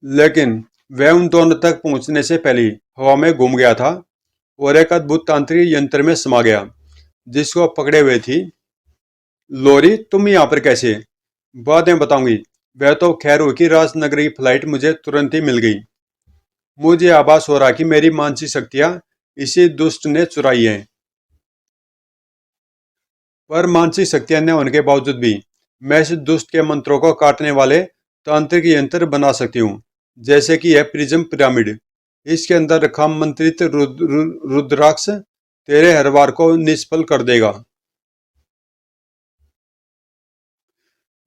लेकिन वह उन दोनों तक पहुंचने से पहले ही हवा में घूम गया था और एक अद्भुत तांत्रिक यंत्र में समा गया, जिसको पकड़े हुए थी। लोरी, तुम यहाँ पर कैसे? बाद में बताऊंगी। वह तो खैर हुई कि राजनगरी की फ्लाइट मुझे तुरंत ही मिल गई। मुझे आभास हो रहा कि मेरी मानसिक शक्तियां इसी दुष्ट ने चुराई हैं। पर मानसिक शक्तियां न होने के बावजूद भी मैं इस दुष्ट के मंत्रों को काटने वाले तांत्रिक यंत्र बना सकती हूँ, जैसे कि यह प्रिज्म पिरामिड। इसके अंदर रखा मंत्रित रुद्राक्ष तेरे हर वार को निष्फल कर देगा।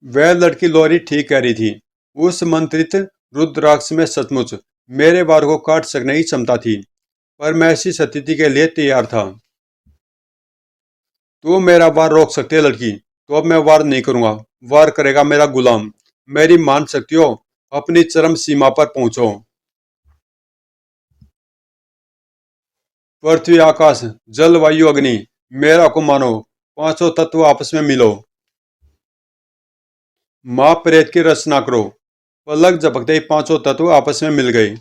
वह लड़की लोरी ठीक कह रही थी। उस मंत्रित रुद्राक्ष में सचमुच मेरे वार को काट सकने की क्षमता थी, पर मैं ऐसी स्थिति के लिए तैयार था। तू मेरा वार रोक सकती है लड़की, तो अब मैं वार नहीं करूंगा। वार करेगा मेरा गुलाम। मेरी मान सकती हो, अपनी चरम सीमा पर पहुंचो। पृथ्वी, आकाश, जल, वायु, अग्नि, मेरा को मानो। पांचों तत्व आपस में मिलो। माँ प्रेत की रचना करो। पलक झपकते ही पांचों तत्व आपस में मिल गए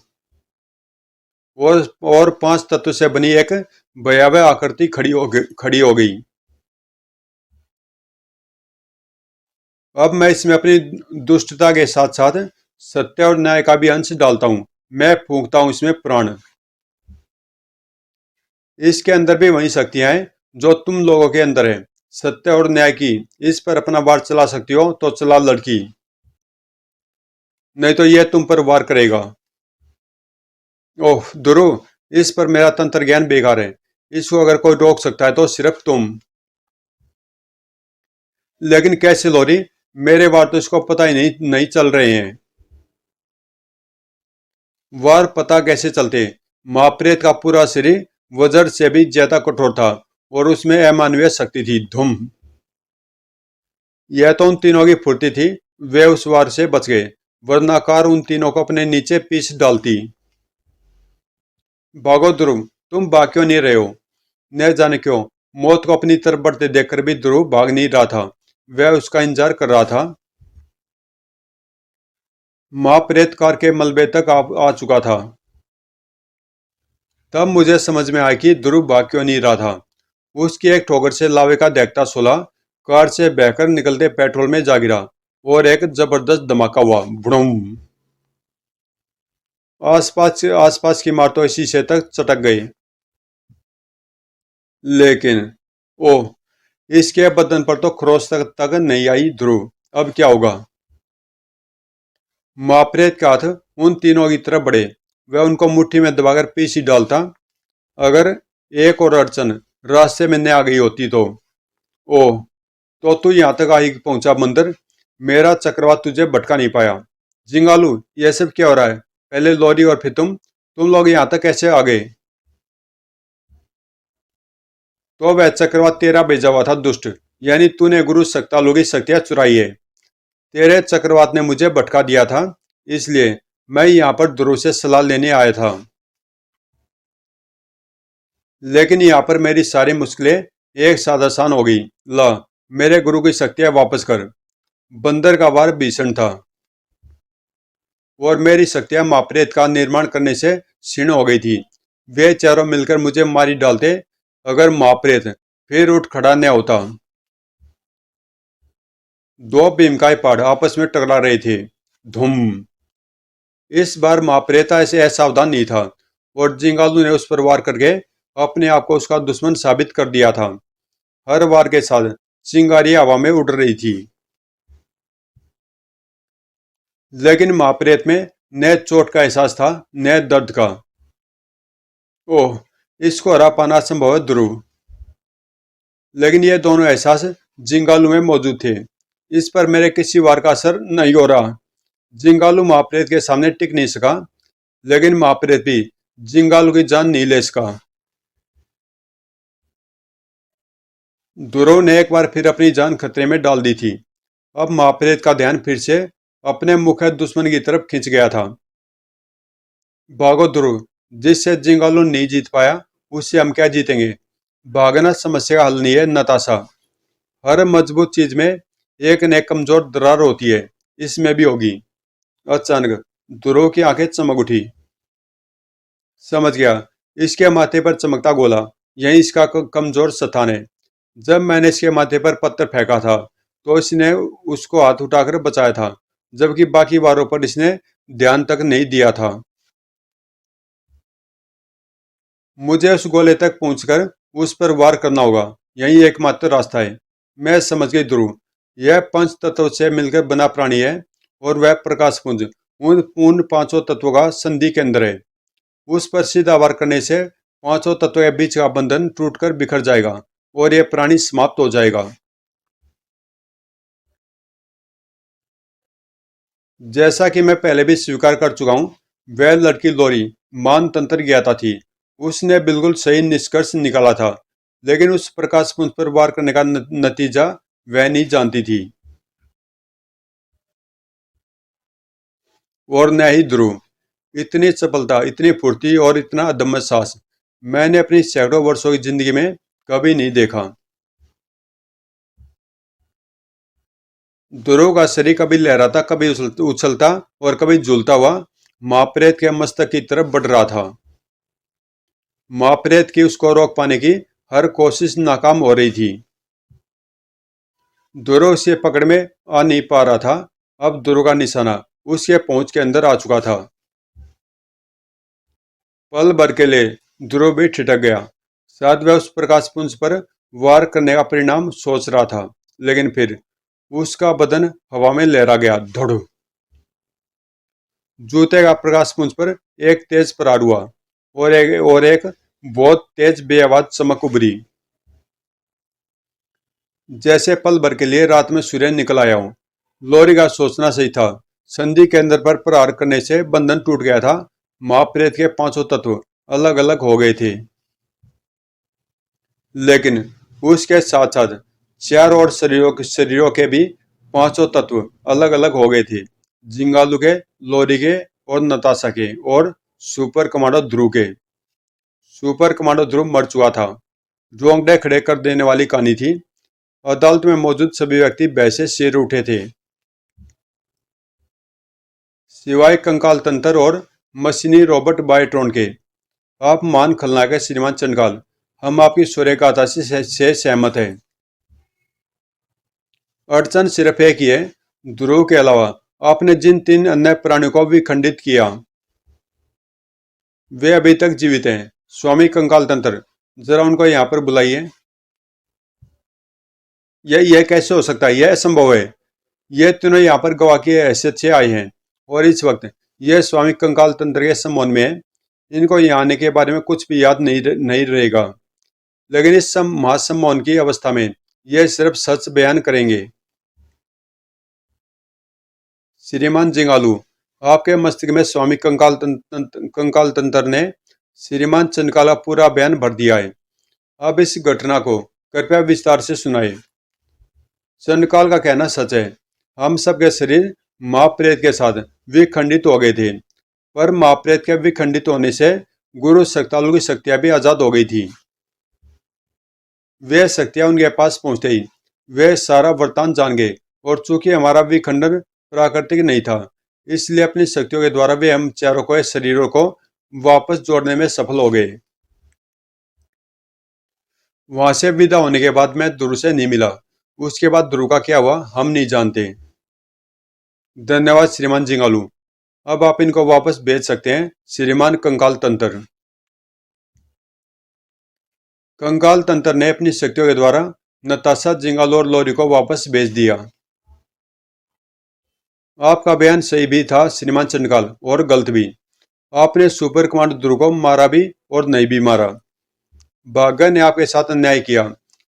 और पांच तत्व से बनी एक भयावह आकृति खड़ी हो गई। अब मैं इसमें अपनी दुष्टता के साथ साथ सत्य और न्याय का भी अंश डालता हूँ। मैं फूंकता हूँ इसमें प्राण। इसके अंदर भी वही शक्तियां हैं जो तुम लोगों के अंदर है, सत्य और न्याय की। इस पर अपना वार चला सकती हो तो चला लड़की, नहीं तो यह तुम पर वार करेगा। ओह ध्रुव, इस पर मेरा तंत्र ज्ञान बेकार है। इसको अगर कोई रोक सकता है तो सिर्फ तुम। लेकिन कैसे लोरी? मेरे वार तो इसको पता ही नहीं चल रहे हैं। वार पता कैसे चलते? महाप्रेत का पूरा शरीर वज्र से भी ज्यादा कठोर था और उसमें अमानवीय शक्ति थी। धुम। यह तो उन तीनों की फुर्ती थी। वे उस वार से बच गए, वरना कार उन तीनों को अपने नीचे पीस डालती। भागो ध्रुव, तुम भाग क्यों नहीं रहे हो? न जाने क्यों मौत को अपनी तरफ बढ़ते देखकर भी ध्रुव भाग नहीं रहा था। वह उसका इंतजार कर रहा था। महाप्रेत कार के मलबे तक आ चुका था। तब मुझे समझ में आया कि ध्रुव भाग क्यों नहीं रहा था। उसकी एक ठोकर से लावे का देखता सोला कार से बहकर निकलते पेट्रोल में जा गिरा और एक जबरदस्त धमाका हुआ। भुड़ुम। आसपास की इमारतों के शीशे तक चटक गई। लेकिन ओह, इसके बदन पर तो खरोच तक नहीं आई। ध्रुव, अब क्या होगा? महाप्रेत के हाथ उन तीनों की तरफ बढ़े। वह उनको मुट्ठी में दबाकर पीछे डालता। अगर एक और अड़चन रास्ते में न आ गई होती तो। ओह, तो तू यहाँ तक आ ही पहुंचा मंदिर। मेरा चक्रवात तुझे भटका नहीं पाया। जिंगालू, यह सब क्या हो रहा है? पहले लॉरी और फिर तुम लोग यहाँ तक कैसे आ गए? तो वह चक्रवात तेरा भेजा हुआ था दुष्ट, यानी तूने गुरु शक्तालु की शक्तियां चुराई है। तेरे चक्रवात ने मुझे भटका दिया था, इसलिए मैं यहाँ पर ध्रुव से सलाह लेने आया था। लेकिन यहाँ पर मेरी सारी मुश्किलें एक साथ आसान हो गई। ला, मेरे गुरु की शक्तियां वापस कर। बंदर का वार भीषण था और मेरी शक्तियां महाप्रेत का निर्माण करने से क्षीण हो गई थी। वे चारों मिलकर मुझे मारी डालते अगर महाप्रेत फिर उठ खड़ा न होता। दो भीमकाय पहाड़ आपस में टकरा रहे थे। धुम। इस बार महाप्रेत ऐसे असावधान नहीं था और जिंगालू ने उस पर वार करके अपने आप को उसका दुश्मन साबित कर दिया था। हर वार के साथ चिंगारी हवा में उड़ रही थी। लेकिन महाप्रेत में न चोट का एहसास था न दर्द का। ओह, इसको हरा पाना संभव है ध्रुव। लेकिन ये दोनों एहसास जिंगालू में मौजूद थे। इस पर मेरे किसी वार का असर नहीं हो रहा। जिंगालू महाप्रेत के सामने टिक नहीं सका, लेकिन महाप्रेत भी जिंगालू की जान नहीं ले सका। ध्रुव ने एक बार फिर अपनी जान खतरे में डाल दी थी। अब महाप्रेत का ध्यान फिर से अपने मुख्य दुश्मन की तरफ खिंच गया था। भागो ध्रुव, जिससे जिंगालो नहीं जीत पाया उससे हम क्या जीतेंगे? भागना समस्या का हल नहीं है नताशा। हर मजबूत चीज में एक न एक कमजोर दरार होती है, इसमें भी होगी। अचानक ध्रुव की आंखें चमक उठी। समझ गया, इसके माथे पर चमकता गोला यही इसका कमजोर स्थान है। जब मैंने इसके माथे पर पत्थर फेंका था तो इसने उसको हाथ उठाकर बचाया था, जबकि बाकी वारों पर इसने ध्यान तक नहीं दिया था। मुझे उस गोले तक पहुंचकर उस पर वार करना होगा। यही एकमात्र रास्ता है। मैं समझ गई ध्रुव, यह पंच तत्व से मिलकर बना प्राणी है और वह प्रकाशपुंज उन पूर्ण पांचों तत्वों का संधि केंद्र है। उस पर सीधा वार करने से पांचों तत्वों के बीच का बंधन टूटकर बिखर जाएगा और यह प्राणी समाप्त हो जाएगा। जैसा कि मैं पहले भी स्वीकार कर चुका हूं, वह लड़की लोरी मान तंत्र ज्ञाता थी। उसने बिल्कुल सही निष्कर्ष निकाला था, लेकिन उस प्रकाश पुंज पर वार करने का नतीजा वह नहीं जानती थी, और न ही ध्रुव। इतनी चपलता, इतनी फुर्ती और इतना अदम्य साहस मैंने अपनी सैकड़ों वर्षों की जिंदगी में कभी नहीं देखा। ध्रुव का शरीर कभी लहराता, कभी उछलता और कभी झूलता हुआ महाप्रेत के मस्तक की तरफ बढ़ रहा था। महाप्रेत की उसको रोक पाने की हर कोशिश नाकाम हो रही थी। ध्रुव से पकड़ में आ नहीं पा रहा था। अब ध्रुव का निशाना उसके पहुंच के अंदर आ चुका था। पल भर के लिए ध्रुव भी ठिठक गया। शायद वह उस प्रकाशपुंज पर वार करने का परिणाम सोच रहा था, लेकिन फिर उसका बदन हवा में लहरा गया। धड़! जूते का प्रकाशपुंज पर एक तेज प्रहार हुआ और एक बहुत तेज बेआवाज चमक उभरी, जैसे पल भर के लिए रात में सूर्य निकल आया हो। लोरी का सोचना सही था। संधि केंद्र पर प्रहार करने से बंधन टूट गया था। महाप्रेत के पांचों तत्व अलग अलग हो गए थे, लेकिन उसके साथ साथ चार और शरीरों के भी पांचों तत्व अलग अलग हो गए थे। जिंगालू के, लोरी के और नताशा के और सुपर कमांडो ध्रुव के। सुपर कमांडो ध्रुव मर चुका था। रोंगटे खड़े कर देने वाली कहानी थी। अदालत में मौजूद सभी व्यक्ति भय से सिर उठे थे, सिवाय कंकाल तंत्र और मशीनी रॉबर्ट बायोट्रॉन के। आप मान खलनायक है श्रीमान चंडकाल, हम आपकी सूर्य गाथा से सहमत हैं। अड़चन सिर्फ एक ही है, ध्रुव के अलावा आपने जिन तीन अन्य प्राणियों को विखंडित किया, वे अभी तक जीवित हैं। स्वामी कंकाल तंत्र, जरा उनको यहाँ पर बुलाइए। यह कैसे हो सकता है? यह असंभव है। ये तीनों यहाँ पर गवाह की हैसियत से आए हैं और इस वक्त यह स्वामी कंकाल तंत्र के संबंध में है। इनको यहाँ आने के बारे में कुछ भी याद नहीं रहेगा, लेकिन इस महासम्मान की अवस्था में यह सिर्फ सच बयान करेंगे। श्रीमान जिंगालू, आपके मस्तिष्क में स्वामी कंकाल तंत्र ने श्रीमान चंद्रकाल का पूरा बयान भर दिया है। अब इस घटना को कृपया विस्तार से सुनाए। चंद्रकाल का कहना सच है। हम सबके शरीर महाप्रेत के साथ विखंडित हो गए थे, पर महाप्रेत के विखंडित होने से गुरु शक्तालु की शक्तियां भी आजाद हो गई थी। वे शक्तियां उनके पास पहुंचते ही वे सारा वृतांत जान गए, और चूंकि हमारा विखंडन प्राकृतिक नहीं था, इसलिए अपनी शक्तियों के द्वारा वे हम चारों को शरीरों को वापस जोड़ने में सफल हो गए। वहां से विदा होने के बाद मैं ध्रुव से नहीं मिला। उसके बाद ध्रुव का क्या हुआ हम नहीं जानते। धन्यवाद श्रीमान जिंगालू, अब आप इनको वापस भेज सकते हैं। श्रीमान कंकाल तंत्र। कंकाल तंत्र ने अपनी शक्तियों के द्वारा नताशा, जिंगालू और लोरी को वापस भेज दिया। आपका बयान सही भी था श्रीमान चंडकाल, और गलत भी। आपने सुपर कमांडो ध्रुव को मारा भी और नहीं भी मारा। भाग्य ने आपके साथ अन्याय किया,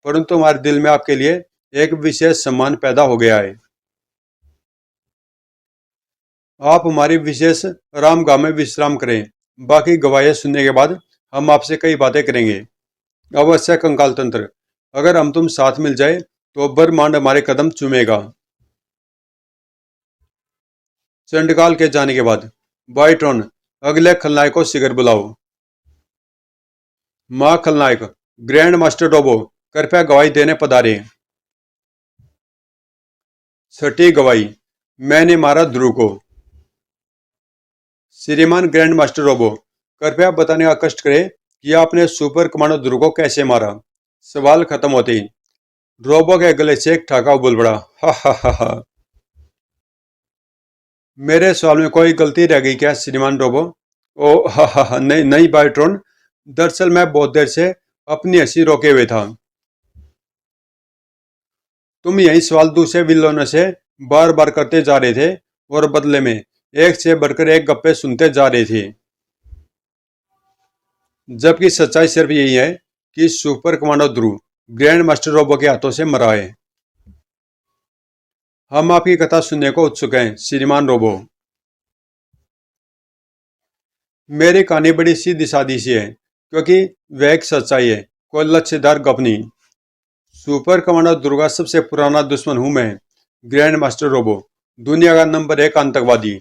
परंतु हमारे दिल में आपके लिए एक विशेष सम्मान पैदा हो गया है। आप हमारी विशेष आरामगाह में विश्राम करें। बाकी गवाहियां सुनने के बाद हम आपसे कई बातें करेंगे। अवश्य कंकाल तंत्र, अगर हम तुम साथ मिल जाए तो ब्रह्मांड हमारे कदम चूमेगा। चंडकाल के जाने के बाद बायोट्रॉन, अगले खलनायक को शीघ्र बुलाओ। मां खलनायक, ग्रैंड मास्टर रोबो, कृपया गवाही देने पधारे। छठी गवाही, मैंने मारा ध्रुव को। श्रीमान ग्रैंड मास्टर रोबो, कृपया बताने का कष्ट करें कि आपने सुपर कमांडो ध्रुव को कैसे मारा। सवाल खत्म होते ही रोबो के गले से एक ठाका बोल पड़ा, हा हा हा हा। मेरे सवाल में कोई गलती रह गई क्या श्रीमान रोबो? ओ हा हा हा, नहीं नहीं बायोट्रॉन, दरअसल मैं बहुत देर से अपनी हंसी रोके हुए था। तुम यही सवाल दूसरे विल्लों से बार बार करते जा रहे थे और बदले में एक से बढ़कर एक गप्पे सुनते जा रहे थे। जबकि सच्चाई सिर्फ यही है कि सुपर कमांडो ध्रुव ग्रैंड मास्टर रोबो के हाथों से मरा है। हम आपकी कथा सुनने को उत्सुक हैं श्रीमान रोबो। मेरी कहानी बड़ी सीधी सादी सी है क्योंकि वह एक सच्चाई है, कोई लच्छेदार गप नहीं। सुपर कमांडो ध्रुव का सबसे पुराना दुश्मन हूं मैं, ग्रैंड मास्टर रोबो, दुनिया का नंबर 1 आतंकवादी।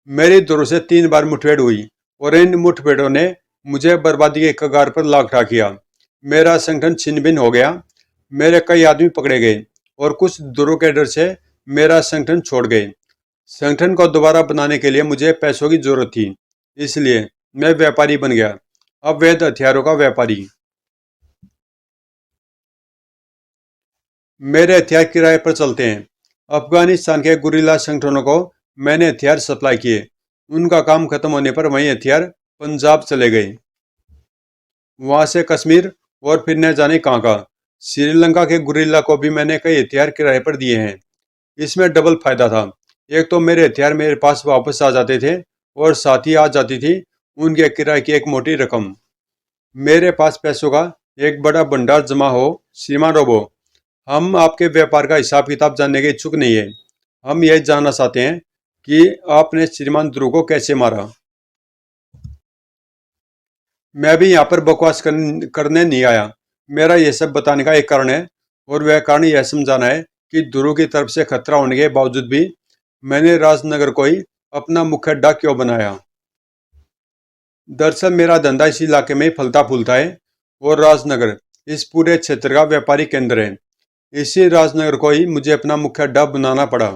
मेरी ध्रुव से 3 बार मुठभेड़ हुई और इन मुठभेड़ों ने मुझे बर्बादी के कगार पर ला खड़ा किया। मेरा संगठन छिन्न भिन्न हो गया, मेरे कई आदमी पकड़े गए और कुछ ध्रुव के डर से मेरा संगठन छोड़ गए। संगठन को दोबारा बनाने के लिए मुझे पैसों की जरूरत थी, इसलिए मैं व्यापारी बन गया, अवैध हथियारों का व्यापारी। मेरे हथियार किराए पर चलते हैं। अफगानिस्तान के गुरिल्ला संगठनों को मैंने हथियार सप्लाई किए। उनका काम खत्म होने पर वही हथियार पंजाब चले गए, वहां से कश्मीर और फिर न जाने कहाँ का। श्रीलंका के गुरिल्ला को भी मैंने कई हथियार किराए पर दिए हैं। इसमें डबल फायदा था, एक तो मेरे हथियार मेरे पास वापस आ जाते थे और साथ ही आ जाती थी उनके किराए की एक मोटी रकम। मेरे पास पैसों का एक बड़ा भंडार जमा हो श्रीमान रोबो। हम आपके व्यापार का हिसाब किताब जानने के इच्छुक नहीं है। हम यह जानना चाहते हैं कि आपने श्रीमान ध्रुव को कैसे मारा। मैं भी यहाँ पर बकवास करने नहीं आया। मेरा यह सब बताने का एक कारण है और वह कारण यह समझाना है कि ध्रुव की तरफ से खतरा होने के बावजूद भी मैंने राजनगर को ही अपना मुख्य अड्डा क्यों बनाया। दरअसल मेरा धंधा इस इलाके में ही फलता फूलता है और राजनगर इस पूरे क्षेत्र का व्यापारी केंद्र है। इसी राजनगर को ही मुझे अपना मुख्य अड्डा बनाना पड़ा।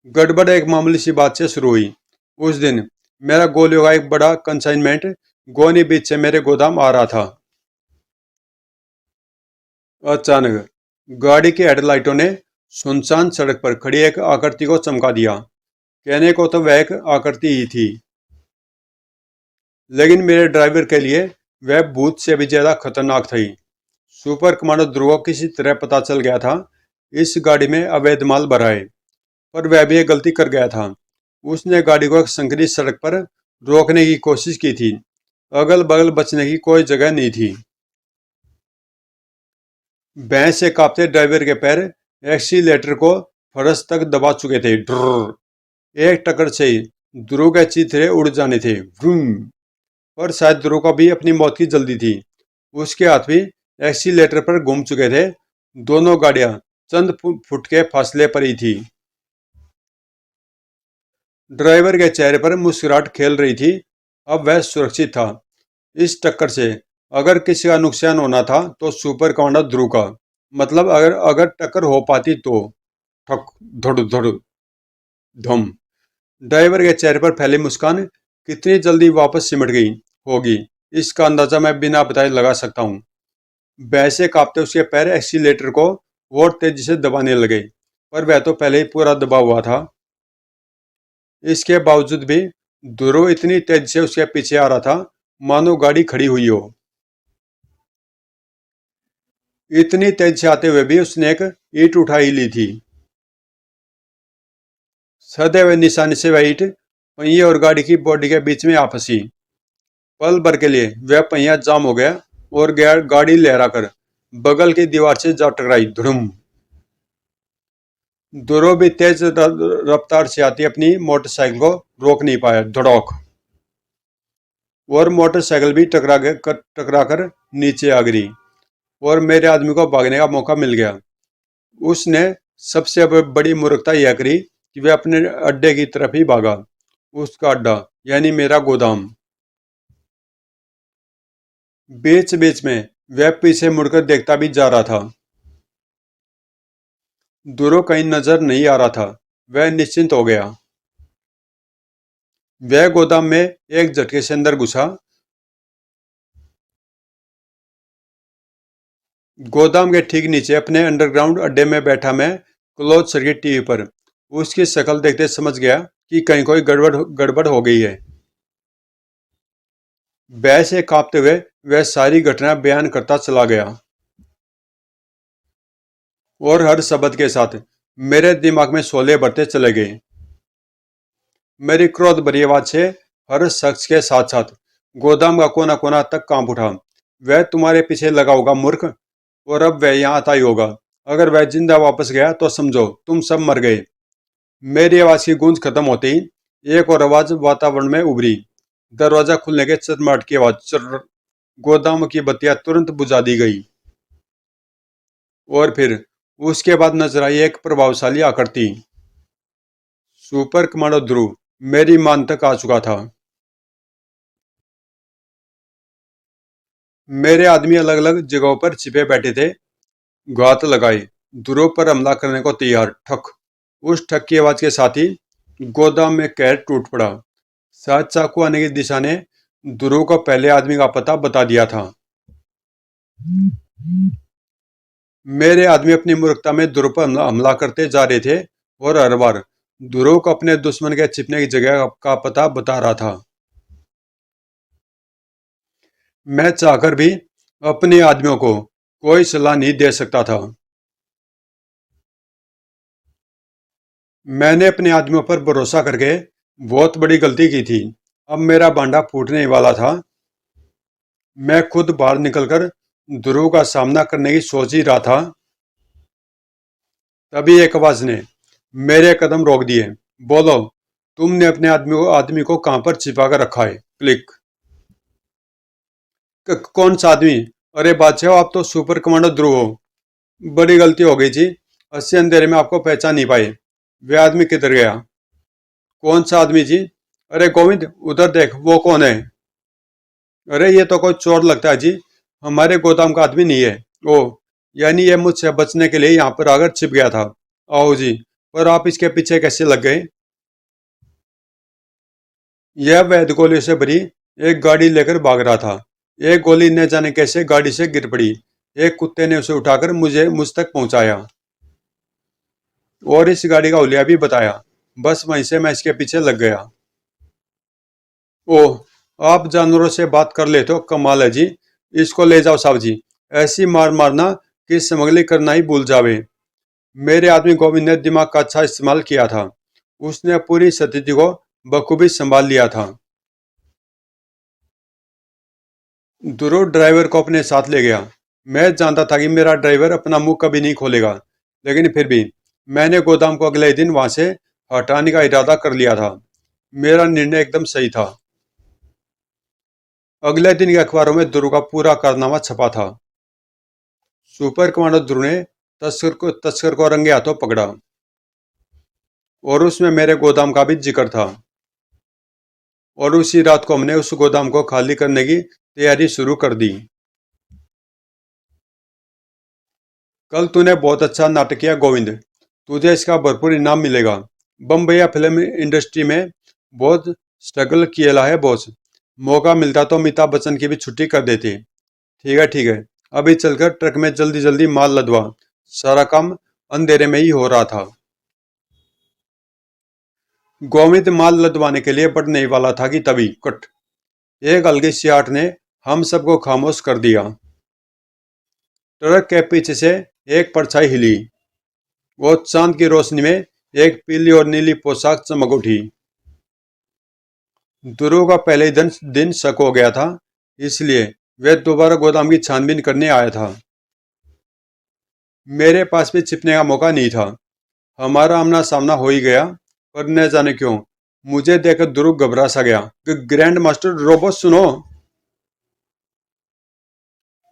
गड़बड़ एक मामूली सी बात से शुरू हुई। उस दिन मेरा गोलियों का एक बड़ा कंसाइनमेंट गोनी बीच से मेरे गोदाम आ रहा था। अचानक गाड़ी के हेडलाइटों ने सुनसान सड़क पर खड़ी एक आकृति को चमका दिया। कहने को तो वह एक आकृति ही थी, लेकिन मेरे ड्राइवर के लिए वह भूत से भी ज्यादा खतरनाक थी। सुपर कमांडो ध्रुव को किसी तरह पता चल गया था इस गाड़ी में अवैध माल भरा है, पर वह भी एक गलती कर गया था। उसने गाड़ी को एक संकरी सड़क पर रोकने की कोशिश की थी। अगल बगल बचने की कोई जगह नहीं थी। भैंस से कांपते ड्राइवर के पैर एक्सीलेटर को फरस तक दबा चुके थे। ड्रर एक टक्कर से ही ध्रुव के चीथड़े उड़ जाने थे। व्रूम। पर शायद ध्रुव को भी अपनी मौत की जल्दी थी। उसके हाथ भी एक्सीलेटर पर घूम चुके थे। दोनों गाड़ियां चंद फुट के फासले पर ही थी। ड्राइवर के चेहरे पर मुस्कुराहट खेल रही थी। अब वह सुरक्षित था। इस टक्कर से अगर किसी का नुकसान होना था तो सुपर कमांडो ध्रुव का। मतलब अगर अगर टक्कर हो पाती तो ठक धड़ धड़ धम। ड्राइवर के चेहरे पर फैली मुस्कान कितनी जल्दी वापस सिमट गई होगी, इसका अंदाजा मैं बिना बताए लगा सकता हूँ। वैसे कांपते उसके पैर एक्सीलेटर को और तेजी से दबाने लगे, पर वह तो पहले ही पूरा दबा हुआ था। इसके बावजूद भी ध्रुव इतनी तेजी से उसके पीछे आ रहा था मानो गाड़ी खड़ी हुई हो। इतनी तेज से आते हुए भी उसने एक ईंट उठा ही ली थी। सधे हुए निशाने से वह ईंट पहिए और गाड़ी की बॉडी के बीच में आ फंसी। पल भर के लिए वह पहिया जाम हो गया और गाड़ी लहरा कर बगल की दीवार से जा टकराई। धुड़ुम। ध्रुव भी तेज रफ्तार से आती अपनी मोटरसाइकिल को रोक नहीं पाया। धड़ोक। और मोटरसाइकिल भी टकरा कर नीचे आ गिरी और मेरे आदमी को भागने का मौका मिल गया। उसने सबसे बड़ी मूर्खता यह करी कि वह अपने अड्डे की तरफ ही भागा। उसका अड्डा यानी मेरा गोदाम। बीच बीच में वह पीछे मुड़कर देखता भी जा रहा था। ध्रुव कहीं नजर नहीं आ रहा था। वह निश्चिंत हो गया। वह गोदाम में एक झटके से अंदर घुसा। गोदाम के ठीक नीचे अपने अंडरग्राउंड अड्डे में बैठा मैं क्लोज सर्किट टीवी पर उसकी शक्ल देखते समझ गया कि कहीं कोई गड़बड़ हो गई है। भय से कांपते हुए वह सारी घटना बयान करता चला गया। और हर शब्द के साथ मेरे दिमाग में शोले बढ़ते चले गए। मेरी क्रोध भरी आवाज से हर शख्स के साथ साथ गोदाम का कोना कोना तक कांप उठा। वह तुम्हारे पीछे लगा होगा मूर्ख, और अब वह यहाँ आता ही होगा। अगर वह जिंदा वापस गया तो समझो तुम सब मर गए। मेरी आवाज की गूंज खत्म होते ही एक और आवाज वातावरण में उभरी। दरवाजा खुलने के चरमराहट की आवाज। गोदाम की बत्तियां तुरंत बुझा दी गई। और फिर उसके बाद नजर आई एक प्रभावशाली आकृति। सुपर कमांडो ध्रुव मेरी मान तक आ चुका था। मेरे आदमी अलग अलग जगहों पर छिपे बैठे थे, घात लगाए, ध्रुव पर हमला करने को तैयार। ठक। उस ठक की आवाज के साथ ही गोदाम में कहर टूट पड़ा। शायद चाकू आने की दिशा ने ध्रुव को पहले आदमी का पता बता दिया था। मेरे आदमी अपनी मूर्खता में ध्रुव पर हमला करते जा रहे थे और हर बार ध्रुव को अपने दुश्मन के छिपने की जगह का पता बता रहा था। मैं चाहकर भी अपने आदमियों को कोई सलाह नहीं दे सकता था। मैंने अपने आदमियों पर भरोसा करके बहुत बड़ी गलती की थी। अब मेरा बांडा फूटने वाला था। मैं खुद बाहर निकलकर ध्रुव का सामना करने की सोच ही रहा था, तभी एक आवाज ने मेरे कदम रोक दिए। बोलो, तुमने अपने आदमी को कहां पर छिपा कर रखा है? क्लिक। कौन सा आदमी? अरे बादशाह, आप तो सुपर कमांडो ध्रुव हो। बड़ी गलती हो गई जी, अस्सी अंधेरे में आपको पहचान नहीं पाए। वे आदमी किधर गया? कौन सा आदमी जी? अरे गोविंद, उधर देख, वो कौन है? अरे ये तो कोई चोर लगता है जी, हमारे गोदाम का आदमी नहीं है। ओ, यानी ये मुझसे बचने के लिए यहाँ पर आकर छिप गया था। आओ जी, पर आप इसके पीछे कैसे लग गए? यह वैध गोलियों से भरी एक गाड़ी लेकर भाग रहा था। एक गोली न जाने कैसे गाड़ी से गिर पड़ी। एक कुत्ते ने उसे उठाकर मुझ तक पहुंचाया और इस गाड़ी का हुलिया भी बताया। बस वहीं से मैं इसके पीछे लग गया। ओह, आप जानवरों से बात कर ले तो कमाल है जी। इसको ले जाओ साहब जी, ऐसी मार मारना कि स्मगलिंग करना ही भूल जावे। मेरे आदमी गोविंद ने दिमाग का अच्छा इस्तेमाल किया था। उसने पूरी स्थिति को बखूबी संभाल लिया था। ध्रुव ड्राइवर को अपने साथ ले गया। मैं जानता था कि मेरा ड्राइवर अपना मुंह कभी नहीं खोलेगा, लेकिन फिर भी मैंने गोदाम को अगले दिन वहां से हटाने का इरादा कर लिया था। मेरा निर्णय एकदम सही था। अगले दिन के अखबारों में ध्रुव का पूरा कारनामा छपा था। सुपर कमांडो ध्रुव ने तस्कर को रंगे हाथों पकड़ा और उसमें मेरे गोदाम का भी जिक्र था। और उसी रात को हमने उस गोदाम को खाली करने की तैयारी शुरू कर दी। कल तूने बहुत अच्छा नाटक किया गोविंद, तुझे इसका भरपूर इनाम मिलेगा। बम्बई फिल्म इंडस्ट्री में बहुत स्ट्रगल किया है बॉस। मौका मिलता तो अमिताभ बच्चन की भी छुट्टी कर देते। ठीक है ठीक है, अभी चलकर ट्रक में जल्दी जल्दी माल लदवा। सारा काम अंधेरे में ही हो रहा था। गोविंद माल लदवाने के लिए बढ़ने ही वाला था कि तभी कट, एक हल्की सियाट ने हम सबको खामोश कर दिया। ट्रक के पीछे से एक परछाई हिली। वो चांद की रोशनी में एक पीली और नीली पोशाक चमक उठी। ध्रुव का पहले ही दिन शक हो गया था, इसलिए वह दोबारा गोदाम की छानबीन करने आया था। मेरे पास भी छिपने का मौका नहीं था। हमारा आमना सामना हो ही गया, पर न जाने क्यों मुझे देखकर ध्रुव घबरा सा गया। ग्रैंड मास्टर रोबो सुनो।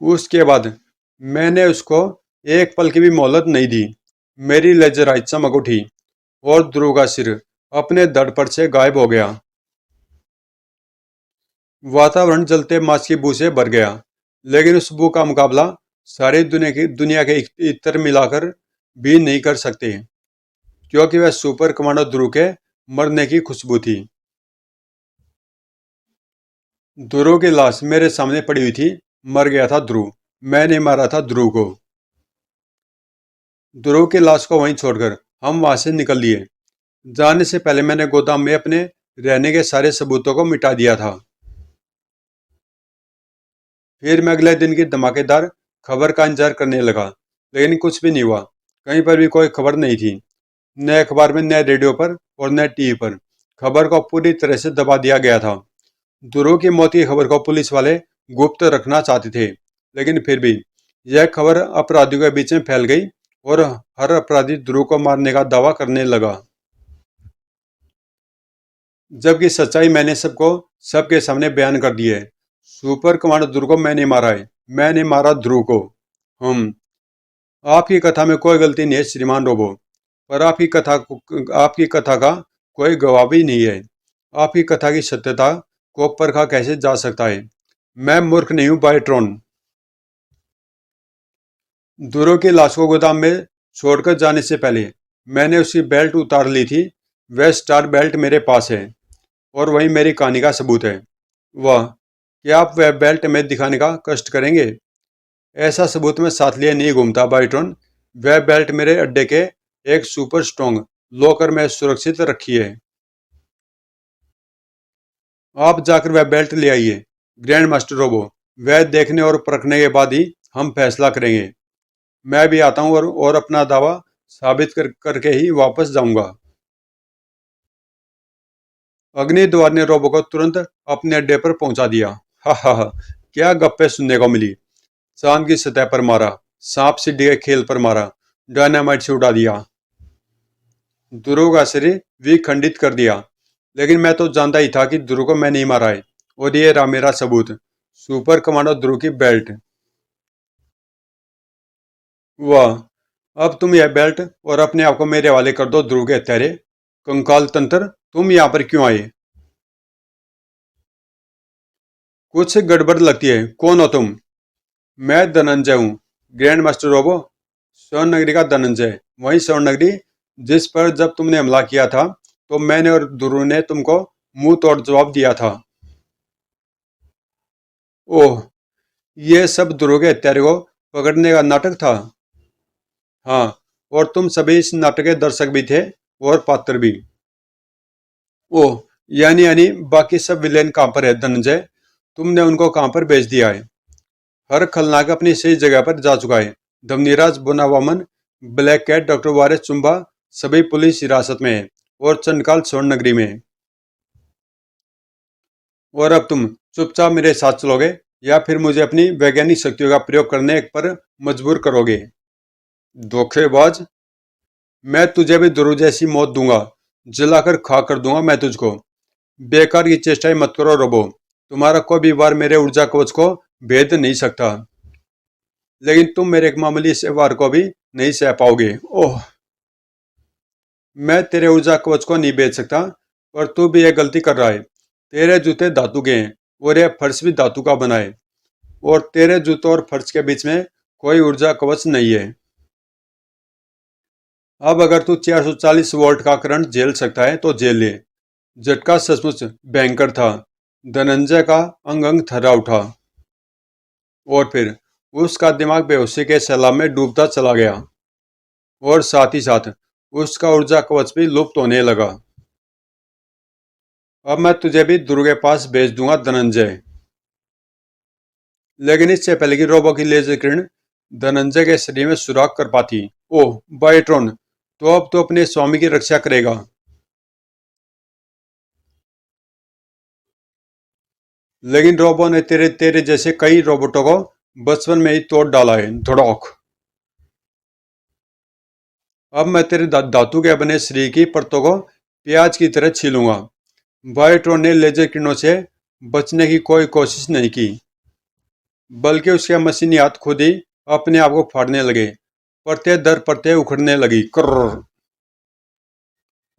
उसके बाद मैंने उसको एक पल की भी मोहलत नहीं दी। मेरी लजराई चमक उठी और ध्रुव का सिर अपने धड़ पर से गायब हो गया। वातावरण जलते मांस की बू से भर गया, लेकिन उस बू का मुकाबला सारी दुनिया के इत्र मिलाकर भी नहीं कर सकते, क्योंकि वह सुपर कमांडो ध्रुव के मरने की खुशबू थी। ध्रुव की लाश मेरे सामने पड़ी हुई थी। मर गया था ध्रुव, मैंने मारा था ध्रुव को। ध्रुव की लाश को वहीं छोड़कर हम वहां से निकल लिए। जाने से पहले मैंने गोदाम में अपने रहने के सारे सबूतों को मिटा दिया था। फिर मैं अगले दिन की धमाकेदार खबर का इंतजार करने लगा, लेकिन कुछ भी नहीं हुआ। कहीं पर भी कोई खबर नहीं थी। न अखबार में, न रेडियो पर और न टीवी पर। खबर को पूरी तरह से दबा दिया गया था। ध्रुव की मौत की खबर को पुलिस वाले गुप्त रखना चाहते थे, लेकिन फिर भी यह खबर अपराधियों के बीच में फैल गई और हर अपराधी ध्रुव को मारने का दावा करने लगा। जबकि सच्चाई मैंने सबके सामने बयान कर दी है। सुपर कमांडर ध्रुव को मैंने मारा है, मैंने मारा ध्रुव को। हम आपकी कथा में कोई गलती नहीं है श्रीमान रोबो, पर आपकी कथा का कोई गवाह भी नहीं है। आपकी कथा की सत्यता को परखा कैसे जा सकता है? मैं मूर्ख नहीं हूं बायट्रॉन। ध्रुव की लाश को गोदाम में छोड़कर जाने से पहले मैंने उसकी बेल्ट उतार ली थी। वह स्टार बेल्ट मेरे पास है और वही मेरी कहानी का सबूत है। वह क्या आप वह बेल्ट में दिखाने का कष्ट करेंगे? ऐसा सबूत मैं साथ लिए नहीं घूमता बाइट्रॉन। वह बेल्ट मेरे अड्डे के एक सुपर स्ट्रॉन्ग लॉकर में सुरक्षित रखी है। आप जाकर वह बेल्ट ले आइए ग्रैंड मास्टर रोबो। वह देखने और परखने के बाद ही हम फैसला करेंगे। मैं भी आता हूँ और अपना दावा साबित करके ही वापस जाऊंगा। अग्निद्वार ने रोबो को तुरंत अपने अड्डे पर पहुंचा दिया। हा हा हा, क्या गप्पे सुनने को मिली। चांद की सतह पर मारा, सांप सीढ़ी के खेल पर मारा, डायनामाइट से उड़ा दिया, ध्रुव का शरीर विखंडित कर दिया। लेकिन मैं तो जानता ही था कि ध्रुव को मैं नहीं मारा है, और ये रहा मेरा सबूत, सुपर कमांडो ध्रुव की बेल्ट। वाह, अब तुम यह बेल्ट और अपने आप को मेरे हवाले कर दो ध्रुव के हत्यारे। कंकाल तंत्र, तुम यहाँ पर क्यों आए? कुछ गड़बड़ लगती है, कौन हो तुम? मैं धनंजय हूँ, ग्रैंड मास्टर रोबो। स्वर्ण नगरी का धनंजय, वही स्वर्ण नगरी जिस पर जब तुमने हमला किया था तो मैंने और ध्रुव ने तुमको मुंह तोड़ जवाब दिया था। ओह, ये सब ध्रुव के हत्यारे को पकड़ने का नाटक था। हाँ, और तुम सभी इस नाटक के दर्शक भी थे और पात्र भी। ओह, यानी बाकी सब विलेन कहाँ पर है धनंजय? तुमने उनको कहाँ पर भेज दिया है? हर खलनायक अपनी सही जगह पर जा चुका है। धवनीराज बोनावामन, ब्लैक कैट, डॉक्टर वारिस चुम्बा सभी पुलिस हिरासत में है और चंडकाल स्वर्ण नगरी में है। और अब तुम चुपचाप मेरे साथ चलोगे या फिर मुझे अपनी वैज्ञानिक शक्तियों का प्रयोग करने पर मजबूर करोगे? धोखेबाज, मैं तुझे भी ध्रुव जैसी मौत दूंगा, जलाकर खाक कर दूंगा मैं तुझको। बेकार की चेष्टाएं मत करो रोबो, तुम्हारा कोई भी वार मेरे ऊर्जा कवच को भेद नहीं सकता। लेकिन तुम मेरे एक मामूली से वार को भी नहीं सह पाओगे। ओह, मैं तेरे ऊर्जा कवच को नहीं बेच सकता, पर तू भी यह गलती कर रहा है। तेरे जूते धातु के हैं और यह फर्श भी धातु का बना है, और तेरे जूतों और फर्श के बीच में कोई ऊर्जा कवच नहीं है। अब अगर तू 440 वोल्ट का करंट झेल सकता है तो झेल ले। झटका सचमुच भयंकर था। धनंजय का अंग अंग थर्रा उठा और फिर उसका दिमाग बेहोशी के सैलाब में डूबता चला गया, और साथ ही साथ उसका ऊर्जा कवच भी लुप्त होने लगा। अब मैं तुझे भी ध्रुव के पास भेज दूंगा धनंजय। लेकिन इससे पहले कि रोबो की लेजर किरण धनंजय के शरीर में सुराख कर पाती। ओह बायोट्रॉन, तो अब तो अपने स्वामी की रक्षा करेगा। लेकिन रोबो ने तेरे तेरे जैसे कई रोबोटों को बचपन में ही तोड़ डाला है। धड़ोक। अब मैं तेरे धातु के बने शरीर की परतों को प्याज की तरह छीलूंगा। बायोट्रॉन ने लेजर किरणों से बचने की कोई कोशिश नहीं की, बल्कि उसके मशीनी हाथ खुद ही अपने आप को फाड़ने लगे। परते दर परते उखड़ने लगी। कर्र।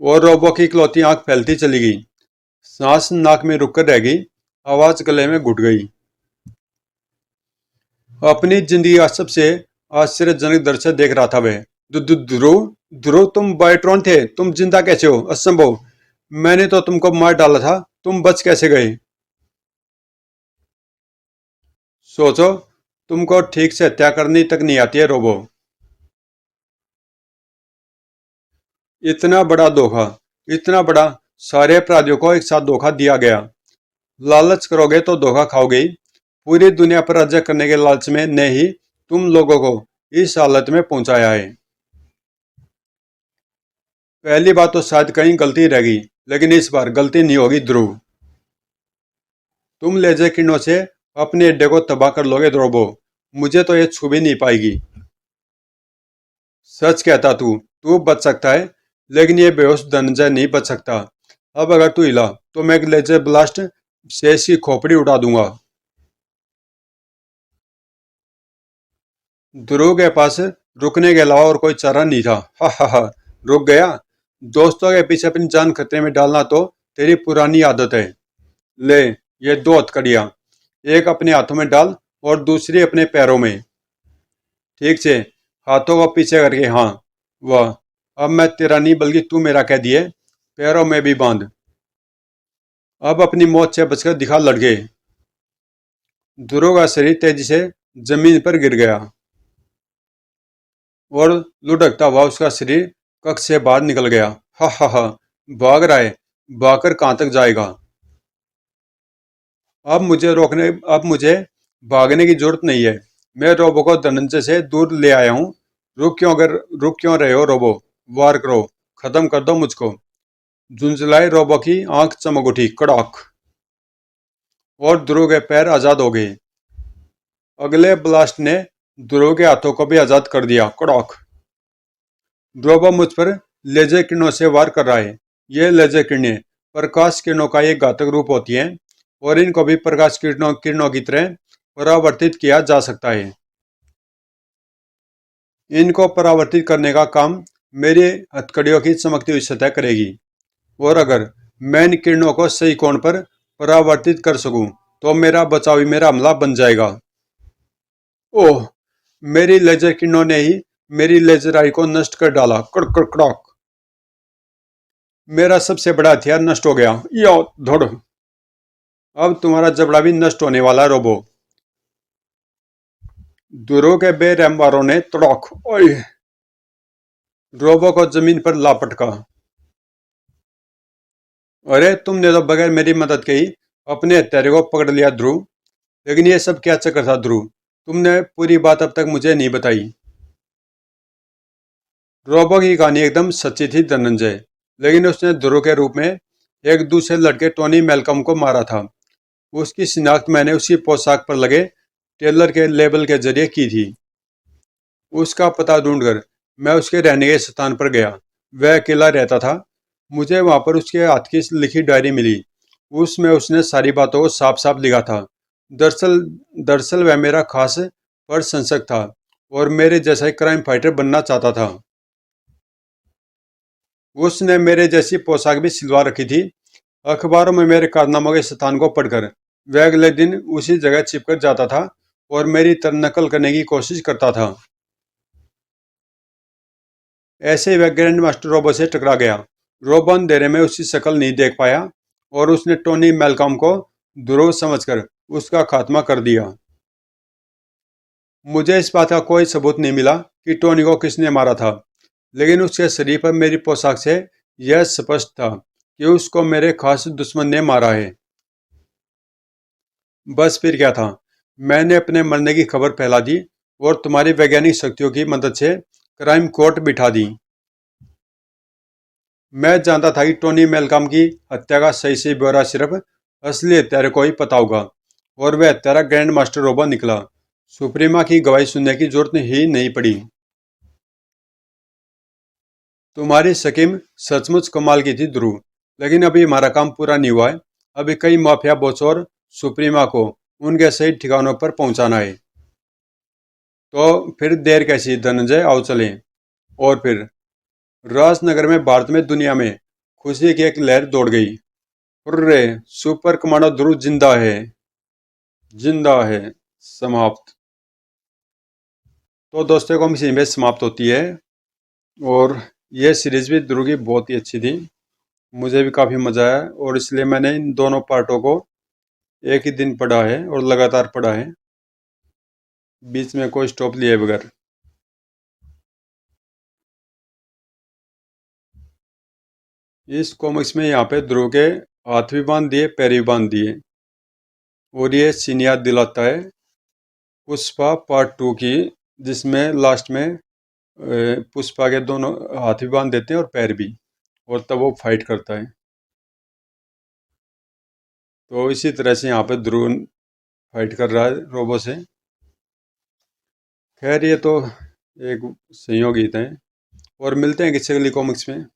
और रोबो की इकलौती आंख फैलती चली गई। सांस नाक में रुककर रह गई, आवाज गले में घुट गई। अपनी जिंदगी का सबसे आश्चर्यजनक दृश्य देख रहा था वह। ध्रुव, ध्रुव तुम बायोट्रॉन थे, तुम जिंदा कैसे हो? असंभव, मैंने तो तुमको मार डाला था, तुम बच कैसे गए? सोचो, तुमको ठीक से हत्या करनी तक नहीं आती है रोबो। इतना बड़ा धोखा, इतना बड़ा, सारे अपराधियों को एक साथ धोखा दिया गया। लालच करोगे तो धोखा खाओगे ही। पूरी दुनिया पर राज्य करने के लालच में ने ही तुम लोगों को इस हालत में पहुंचाया है। पहली बात तो शायद कहीं गलती रह गई, लेकिन इस बार गलती नहीं होगी ध्रुव। तुम लेजर किरणों से अपने अड्डे को तबाह कर लोगे ध्रुवो, मुझे तो ये छू भी नहीं पाएगी। सच कहता तू बच सकता है, लेकिन ये बेहोश धनंजय नहीं बच सकता। अब अगर तू हिला तो मैं एक लेजर ब्लास्ट से इसकी खोपड़ी उड़ा दूंगा। ध्रुव के पास रुकने के अलावा और कोई चारा नहीं था। हा हा हा, रुक गया। दोस्तों के पीछे अपनी जान खतरे में डालना तो तेरी पुरानी आदत है। ले, ये दो हथकड़ियां, एक अपने हाथों में डाल और दूसरी अपने पैरों में। ठीक से हाथों को पीछे करके, हाँ। वाह, अब मैं तेरा नहीं बल्कि तू मेरा कह दिए। पैरों में भी बांध। अब अपनी मौत से बचकर दिखा लड़के। ध्रुव का शरीर तेजी से जमीन पर गिर गया और लुढ़कता हुआ उसका शरीर कक्ष से बाहर निकल गया। हा हा हा, भाग रहा है, भागकर कहां तक जाएगा। अब मुझे भागने की जरूरत नहीं है। मैं रोबो को धनंजय से दूर ले आया हूँ। रुक क्यों रहे हो रोबो? वार करो, खत्म कर दो मुझको। झुंझलाए रोबो की आंख चमक उठी, कड़ाक, और ध्रुव के पैर आजाद हो गए। अगले ब्लास्ट ने ध्रुव के हाथों को भी आजाद कर दिया, कड़ाक। रोबो मुझ पर लेजर किरणों से वार कर रहा है। ये लेजर किरणें प्रकाश किरणों का एक घातक रूप होती हैं और इनको भी प्रकाश किरणों की तरह परावर्तित किया जा सकता है। इनको परावर्तित करने का काम मेरी हथकड़ियों की चमकती हुई सतह करेगी, और अगर मैं इन किरणों को सही कोण पर परावर्तित कर सकूं तो मेरा बचाव ही मेरा हमला बन जाएगा। ओह, मेरी लेजर किरणों ने ही मेरी लेजर आई को नष्ट कर डाला, कड़क। मेरा सबसे बड़ा हथियार नष्ट हो गया। यो धोड़, अब तुम्हारा जबड़ा भी नष्ट होने वाला है रोबो। दूरों के बेरहम वारों ने तड़ाक, ओए, रोबो को जमीन पर लापटका। अरे तुमने तो बगैर मेरी मदद के ही अपने हत्यारे को पकड़ लिया ध्रुव। लेकिन ये सब क्या चक्कर था ध्रुव? तुमने पूरी बात अब तक मुझे नहीं बताई। रोबो की कहानी एकदम सच्ची थी धनंजय, लेकिन उसने ध्रुव के रूप में एक दूसरे लड़के टोनी मेलकम को मारा था। उसकी शिनाख्त मैंने उसकी पोशाक पर लगे टेलर के लेबल के जरिए की थी। उसका पता ढूंढकर मैं उसके रहने के स्थान पर गया। वह अकेला रहता था। मुझे वहां पर उसके हाथ की लिखी डायरी मिली। उसमें उसने सारी बातों को साफ साफ लिखा था। दरअसल दरअसल वह मेरा खास प्रशंसक था और मेरे जैसा ही क्राइम फाइटर बनना चाहता था। उसने मेरे जैसी पोशाक भी सिलवा रखी थी। अखबारों में मेरे कारनामों के स्थान को पढ़कर वह अगले दिन उसी जगह छिपकर जाता था और मेरी नकल करने की कोशिश करता था। ऐसे ही वह ग्रैंड मास्टर रोबो से टकरा गया। रोबो अंधेरे में उसकी शक्ल नहीं देख पाया और उसने टोनी मेलकॉम को ध्रुव समझकर उसका खात्मा कर दिया। मुझे इस बात का कोई सबूत नहीं मिला कि टोनी को किसने मारा था, लेकिन उसके शरीर पर मेरी पोशाक से यह स्पष्ट था कि उसको मेरे खास दुश्मन ने मारा है। बस फिर क्या था, मैंने अपने मरने की खबर फैला दी और तुम्हारी वैज्ञानिक शक्तियों की मदद से क्राइम कोर्ट बिठा दी। मैं जानता था कि टोनी मेलकॉम की हत्या का सही ब्यौरा सिर्फ असली हत्यारे को ही पता होगा, और वह हत्यारा ग्रैंड मास्टर रोबो निकला। सुप्रीमा की गवाही सुनने की जरूरत ही नहीं पड़ी। तुम्हारी स्कीम सचमुच कमाल की थी ध्रुव, लेकिन अभी हमारा काम पूरा नहीं हुआ है। अभी कई माफिया बॉस और सुप्रीमा को उनके सही ठिकानों पर पहुंचाना है। तो फिर देर कैसी धनंजय, आओ चलें। और फिर राजनगर में, भारत में, दुनिया में खुशी की एक लहर दौड़ गई। हुर्रे, सुपर कमांडो ध्रुव जिंदा है, जिंदा है। समाप्त। तो दोस्तों को इसी में समाप्त होती है। और यह सीरीज भी ध्रुव की बहुत ही अच्छी थी। मुझे भी काफ़ी मज़ा आया और इसलिए मैंने इन दोनों पार्टों को एक ही दिन पढ़ा है और लगातार पढ़ा है, बीच में कोई स्टॉप लिए बगैर। इस कॉमिक्स में यहाँ पे ध्रुव के हाथ भी बांध दिए, पैर भी बांध दिए, और ये सीन याद दिलाता है पुष्पा पार्ट 2 की, जिसमें लास्ट में पुष्पा के दोनों हाथ भी बांध देते हैं और पैर भी। और तब वो फाइट करता है। तो इसी तरह से यहाँ पे ध्रुव फाइट कर रहा है रोबो से। खैर ये तो एक संयोग ही है। और मिलते हैं किसी अगली कॉमिक्स में।